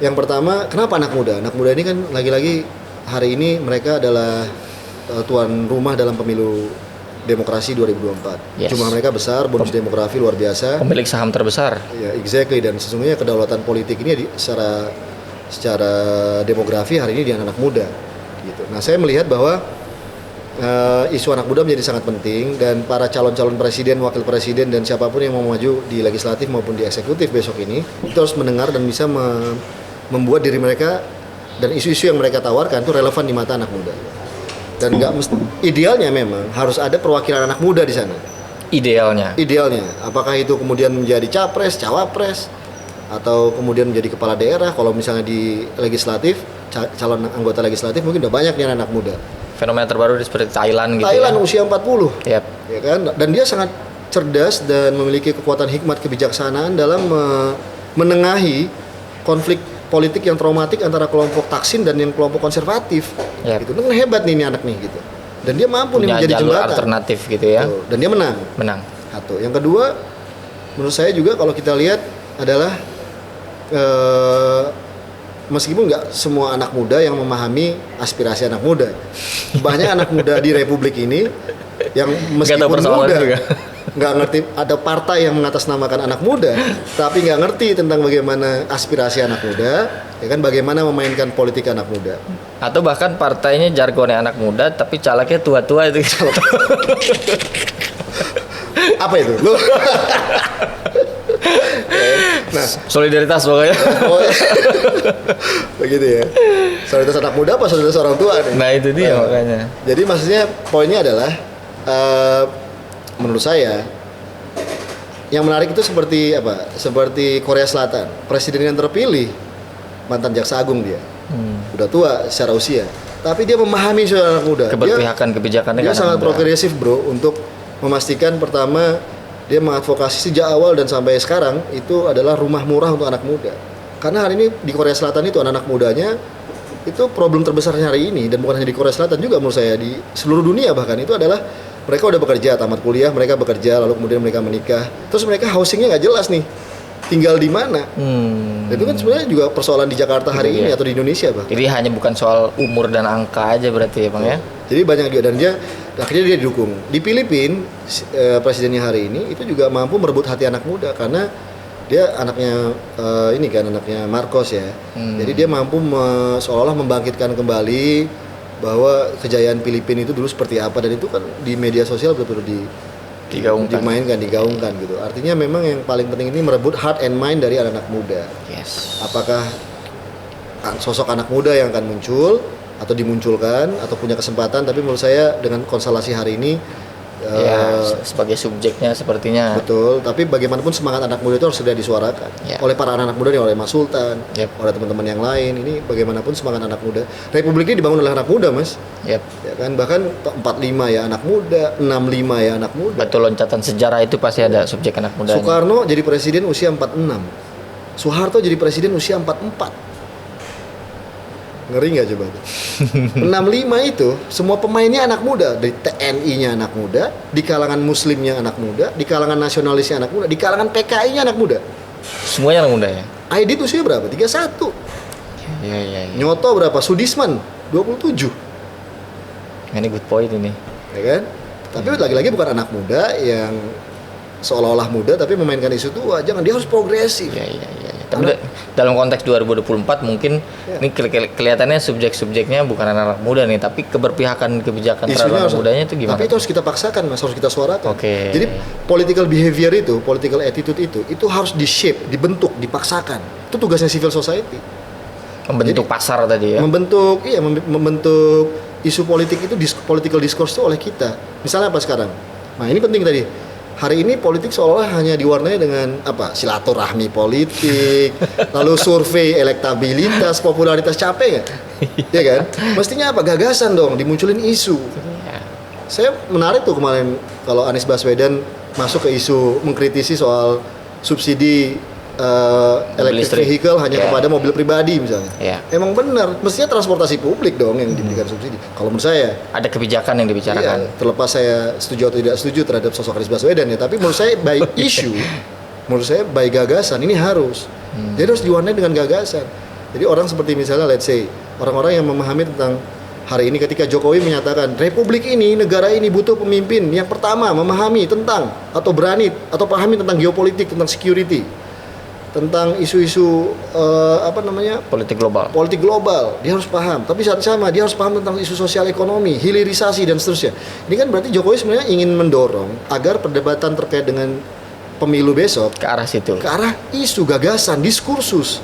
Yang pertama, kenapa anak muda? Anak muda ini kan lagi-lagi hari ini mereka adalah tuan rumah dalam pemilu demokrasi 2024. Yes. Jumlah mereka besar, bonus demografi luar biasa. Pemilik saham terbesar. Ya, exactly. Dan sesungguhnya kedaulatan politik ini secara demografi hari ini di anak-anak muda. Gitu. Nah, saya melihat bahwa isu anak muda menjadi sangat penting, dan para calon-calon presiden, wakil presiden, dan siapapun yang mau maju di legislatif maupun di eksekutif besok ini itu harus mendengar dan bisa membuat diri mereka dan isu-isu yang mereka tawarkan itu relevan di mata anak muda. Dan idealnya memang harus ada perwakilan anak muda di sana. Idealnya, apakah itu kemudian menjadi capres, cawapres, atau kemudian menjadi kepala daerah. Kalau misalnya di legislatif, calon anggota legislatif mungkin udah banyak nih anak muda. Fenomena terbaru seperti Thailand gitu. Thailand usia 40. Yep. Ya kan? Dan dia sangat cerdas dan memiliki kekuatan hikmat kebijaksanaan dalam menengahi konflik politik yang traumatik antara kelompok Taksin dan yang kelompok konservatif. Yep. Gitu. Itu hebat nih ini anak nih gitu. Dan dia mampu nih menjadi jalur jembatan alternatif gitu ya. Tuh. Dan dia menang. Satu. Yang kedua, menurut saya juga kalau kita lihat adalah meskipun nggak semua anak muda yang memahami aspirasi anak muda. Banyak anak muda di Republik ini yang meskipun muda nggak ngerti, ada partai yang mengatasnamakan anak muda, tapi nggak ngerti tentang bagaimana aspirasi anak muda, ya kan, bagaimana memainkan politik anak muda. Atau bahkan partainya jargonnya anak muda, tapi calegnya tua-tua itu. Apa itu? Nah, solidaritas pokoknya. Begitu ya. Solidaritas anak muda apa solidaritas orang tua nih? Nah, itu dia makanya. Jadi maksudnya poinnya adalah menurut saya yang menarik itu seperti apa? Seperti Korea Selatan. Presiden yang terpilih mantan jaksa agung dia. Udah tua secara usia, tapi dia memahami soal anak muda. Keberpihakan kebijakannya dia sangat progresif, bro, untuk memastikan pertama dia mengadvokasi sejak awal dan sampai sekarang itu adalah rumah murah untuk anak muda. Karena hari ini di Korea Selatan itu anak-anak mudanya itu problem terbesarnya hari ini, dan bukan hanya di Korea Selatan juga menurut saya, di seluruh dunia bahkan, itu adalah mereka udah bekerja, tamat kuliah, mereka bekerja, lalu kemudian mereka menikah, terus mereka housingnya nggak jelas nih, tinggal di mana. Dan itu kan sebenarnya juga persoalan di Jakarta hari ini atau di Indonesia, Bang. Jadi hanya bukan soal umur dan angka aja berarti ya Bang ya. Jadi banyak juga, dan dia akhirnya dia didukung. Di Filipina presidennya hari ini itu juga mampu merebut hati anak muda karena dia anaknya ini kan anaknya Marcos ya. Jadi dia mampu seolah-olah membangkitkan kembali bahwa kejayaan Filipina itu dulu seperti apa, dan itu kan di media sosial betul-betul digaungkan gitu. Artinya memang yang paling penting ini merebut heart and mind dari anak-anak muda. Yes. Apakah sosok anak muda yang akan muncul atau dimunculkan atau punya kesempatan, tapi menurut saya dengan konstelasi hari ini sebagai subjeknya sepertinya. Betul, tapi bagaimanapun semangat anak muda itu harus sudah disuarakan oleh para anak muda nih, oleh Mas Sultan, oleh teman-teman yang lain. Ini bagaimanapun semangat anak muda. Republik ini dibangun oleh anak muda, Mas. Ya kan, bahkan 45 ya anak muda, 65 ya anak muda. Betul, loncatan sejarah itu pasti ada subjek anak muda. Soekarno jadi presiden usia 46. Soeharto jadi presiden usia 44. Ngeri nggak coba? 65 itu semua pemainnya anak muda, dari TNI-nya anak muda, di kalangan muslimnya anak muda, di kalangan nasionalisnya anak muda, di kalangan PKI-nya anak muda. Semuanya anak muda ya? Aidit usia berapa? 31. Iya. Nyoto berapa? Sudisman 27. Ini good point ini. Ya kan? Tapi lagi-lagi bukan anak muda yang seolah-olah muda tapi memainkan isu tua. Jangan, dia harus progresif. Iya. Tapi dalam konteks 2024 mungkin ini kelihatannya subjek-subjeknya bukan anak muda nih, tapi keberpihakan kebijakan terhadap anak mudanya itu gimana? Tapi itu harus kita paksakan, Mas, harus kita suarakan. Oke. Jadi political behavior itu, political attitude itu harus di-shape, dibentuk, dipaksakan. Itu tugasnya civil society. Membentuk pasar tadi ya. Membentuk isu politik itu, political discourse itu oleh kita. Misalnya apa sekarang? Nah, ini penting tadi. Hari ini politik seolah-olah hanya diwarnai dengan silaturahmi politik, lalu survei elektabilitas, popularitas, capek nggak? Ya kan? Mestinya apa? Gagasan dong, dimunculin isu. Saya menarik tuh kemarin kalau Anies Baswedan masuk ke isu mengkritisi soal subsidi electric vehicle hanya kepada mobil pribadi misalnya. Emang benar, mestinya transportasi publik dong yang diberikan subsidi. Kalau menurut saya ada kebijakan yang dibicarakan. Terlepas saya setuju atau tidak setuju terhadap sosok Anies Baswedan ya, tapi menurut saya by issue, menurut saya by gagasan ini harus. Jadi harus diwarnai dengan gagasan. Jadi orang seperti misalnya let's say orang-orang yang memahami tentang hari ini ketika Jokowi menyatakan republik ini, negara ini butuh pemimpin yang pertama memahami tentang atau berani atau pahami tentang geopolitik, tentang security, tentang isu-isu politik global, dia harus paham. Tapi saat sama dia harus paham tentang isu sosial ekonomi, hilirisasi dan seterusnya. Ini kan berarti Jokowi sebenarnya ingin mendorong agar perdebatan terkait dengan pemilu besok ke arah situ, ke arah isu, gagasan, diskursus,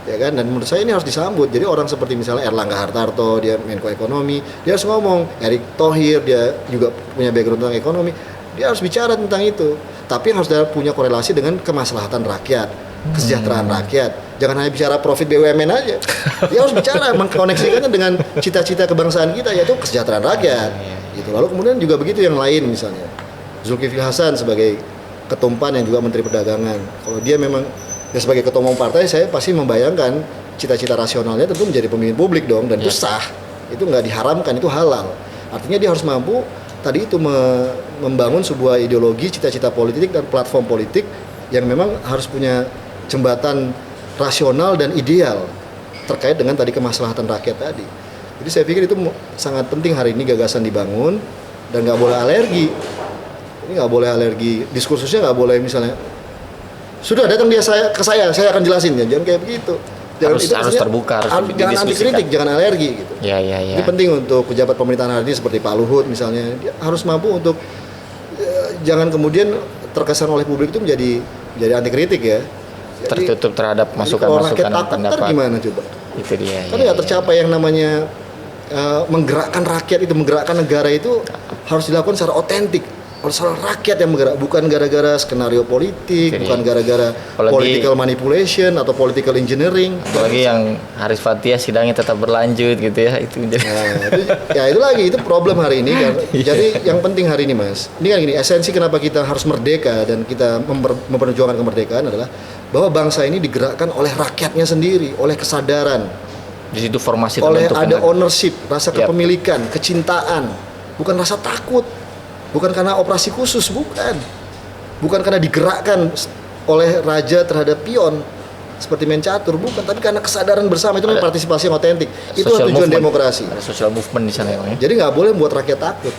ya kan. Dan menurut saya ini harus disambut. Jadi orang seperti misalnya Erlangga Hartarto, dia Menko Ekonomi, dia harus ngomong. Erick Thohir, dia juga punya background tentang ekonomi, dia harus bicara tentang itu. Tapi harus punya korelasi dengan kemaslahatan rakyat, kesejahteraan rakyat. Jangan hanya bicara profit BUMN aja. Dia harus bicara mengkoneksikannya dengan cita-cita kebangsaan kita, yaitu kesejahteraan rakyat. Gitu. Lalu kemudian juga begitu yang lain, misalnya Zulkifli Hasan sebagai ketumpan yang juga Menteri Perdagangan. Kalau dia memang sebagai ketua umum partai, saya pasti membayangkan cita-cita rasionalnya tentu menjadi pemimpin publik dong, dan itu sah. Itu nggak diharamkan, itu halal. Artinya dia harus mampu tadi itu membangun sebuah ideologi, cita-cita politik dan platform politik yang memang harus punya jembatan rasional dan ideal terkait dengan tadi kemaslahatan rakyat tadi. Jadi saya pikir itu sangat penting hari ini gagasan dibangun, dan nggak boleh alergi. Ini nggak boleh alergi, diskursusnya nggak boleh misalnya sudah datang dia ke saya akan jelasin ya, jangan kayak begitu. Harus terbuka, jangan anti kritik, jangan alergi gitu. Ini penting untuk pejabat pemerintahan hari ini seperti Pak Luhut misalnya, dia harus mampu untuk jangan kemudian terkesan oleh publik itu menjadi anti kritik ya. Jadi, tertutup terhadap masukan-masukan pendapat. Gimana coba? Itu dia. Kan nggak tercapai yang namanya menggerakkan rakyat itu, menggerakkan negara itu harus dilakukan secara otentik. Oleh seorang rakyat yang bergerak, bukan gara-gara skenario politik, bukan gara-gara political manipulation atau political engineering. Apalagi yang Haris Fathia sidangnya tetap berlanjut gitu ya, itu itu lagi, itu problem hari ini kan. Jadi yang penting hari ini Mas, ini kan gini, esensi kenapa kita harus merdeka dan kita memperjuangkan kemerdekaan adalah bahwa bangsa ini digerakkan oleh rakyatnya sendiri, oleh kesadaran. Di situ formasi oleh ada ownership, rasa kepemilikan, kecintaan, bukan rasa takut. Bukan karena operasi khusus, bukan. Bukan karena digerakkan oleh raja terhadap pion seperti main catur, bukan, tapi karena kesadaran bersama. Itu namanya partisipasi yang otentik. Itu Social tujuan movement. demokrasi. Ada social movement di sana ya. Jadi nggak boleh membuat rakyat takut.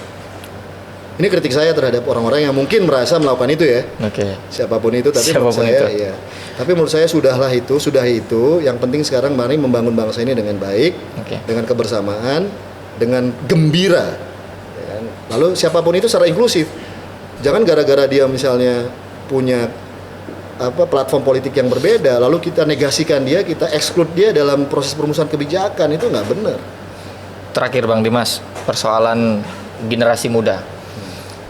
Ini kritik saya terhadap orang-orang yang mungkin merasa melakukan itu ya. Oke. Siapapun itu, tapi Siapapun menurut saya, itu. ya. Tapi menurut saya sudah itu. Yang penting sekarang mari membangun bangsa ini dengan baik, Oke. dengan kebersamaan, dengan gembira. Ya kan? Lalu siapapun itu secara inklusif. Jangan gara-gara dia misalnya punya platform politik yang berbeda, lalu kita negasikan dia, kita exclude dia dalam proses perumusan kebijakan, itu nggak benar. Terakhir Bang Dimas, persoalan generasi muda.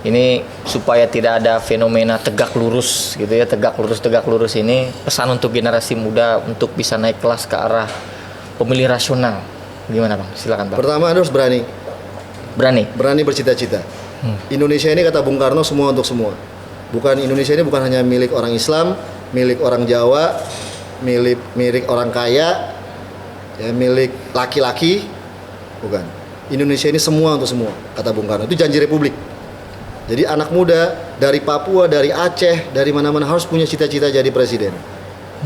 Ini supaya tidak ada fenomena tegak lurus gitu ya, tegak lurus ini, pesan untuk generasi muda untuk bisa naik kelas ke arah pemilih rasional. Gimana Bang? Silakan Bang. Pertama, Anda harus berani bercita-cita. Indonesia ini kata Bung Karno semua untuk semua. Indonesia ini bukan hanya milik orang Islam, milik orang Jawa, milik orang kaya, ya, milik laki-laki, bukan. Indonesia ini semua untuk semua, kata Bung Karno. Itu janji Republik. Jadi anak muda dari Papua, dari Aceh, dari mana-mana harus punya cita-cita jadi presiden.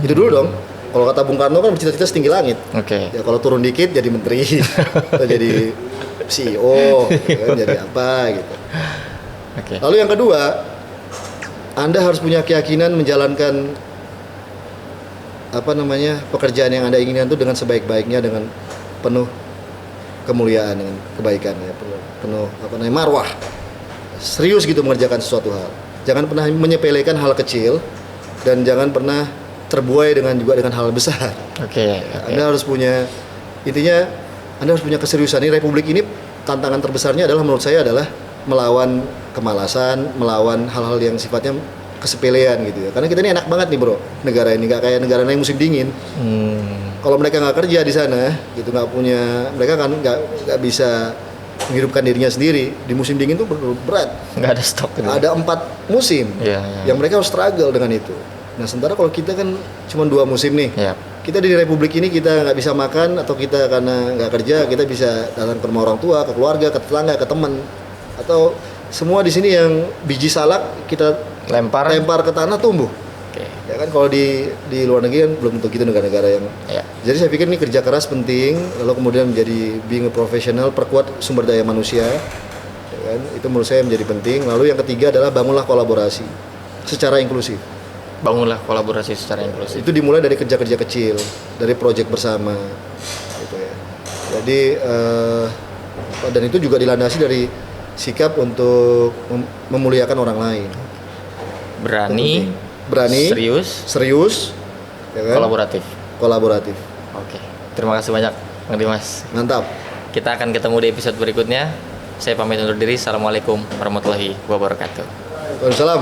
Itu dulu dong. Kalau kata Bung Karno kan cita-cita setinggi langit. Oke. Ya kalau turun dikit jadi menteri, atau jadi CEO, ya kan, jadi apa gitu. Oke. Lalu yang kedua, Anda harus punya keyakinan menjalankan pekerjaan yang Anda inginkan itu dengan sebaik-baiknya, dengan penuh kemuliaan, dengan kebaikan, ya, penuh marwah. Serius gitu mengerjakan sesuatu hal. Jangan pernah menyepelekan hal kecil dan jangan pernah terbuai dengan hal besar. Oke. Anda harus punya, intinya Anda harus punya keseriusan. Ini Republik ini tantangan terbesarnya adalah menurut saya adalah melawan kemalasan, melawan hal-hal yang sifatnya kesepelean gitu ya. Karena kita ini enak banget nih bro, negara ini nggak kayak negara lain musim dingin. Kalau mereka nggak kerja di sana, gitu mereka kan nggak bisa menghidupkan dirinya sendiri. Di musim dingin tuh berat. Nggak ada stok. Gitu. Ada 4 musim yang mereka harus struggle dengan itu. Nah sementara kalau kita kan cuma 2 musim nih. Yap. Kita di Republik ini kita nggak bisa makan, atau kita karena nggak kerja kita bisa datang ke rumah orang tua, ke keluarga, ke tetangga, ke teman, atau semua di sini yang biji salak kita lempar ke tanah tumbuh. Oke. Ya kan kalau di luar negeri kan belum tentu gitu negara-negara yang. Ya. Jadi saya pikir ini kerja keras penting, lalu kemudian menjadi being a professional, perkuat sumber daya manusia. Ya kan? Itu menurut saya menjadi penting. Lalu yang ketiga adalah bangunlah kolaborasi secara inklusif. Bangunlah kolaborasi secara inklusif. Itu dimulai dari kerja-kerja kecil, dari proyek bersama, gitu ya. Jadi dan itu juga dilandasi dari sikap untuk memuliakan orang lain. Berani, serius, ya kan? Kolaboratif. Oke. Terima kasih banyak Bang Dimas. Mantap. Kita akan ketemu di episode berikutnya. Saya pamit undur diri. Assalamualaikum warahmatullahi wabarakatuh. Waalaikumsalam.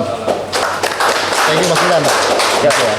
Thank you Mas Dimas. Siap ya.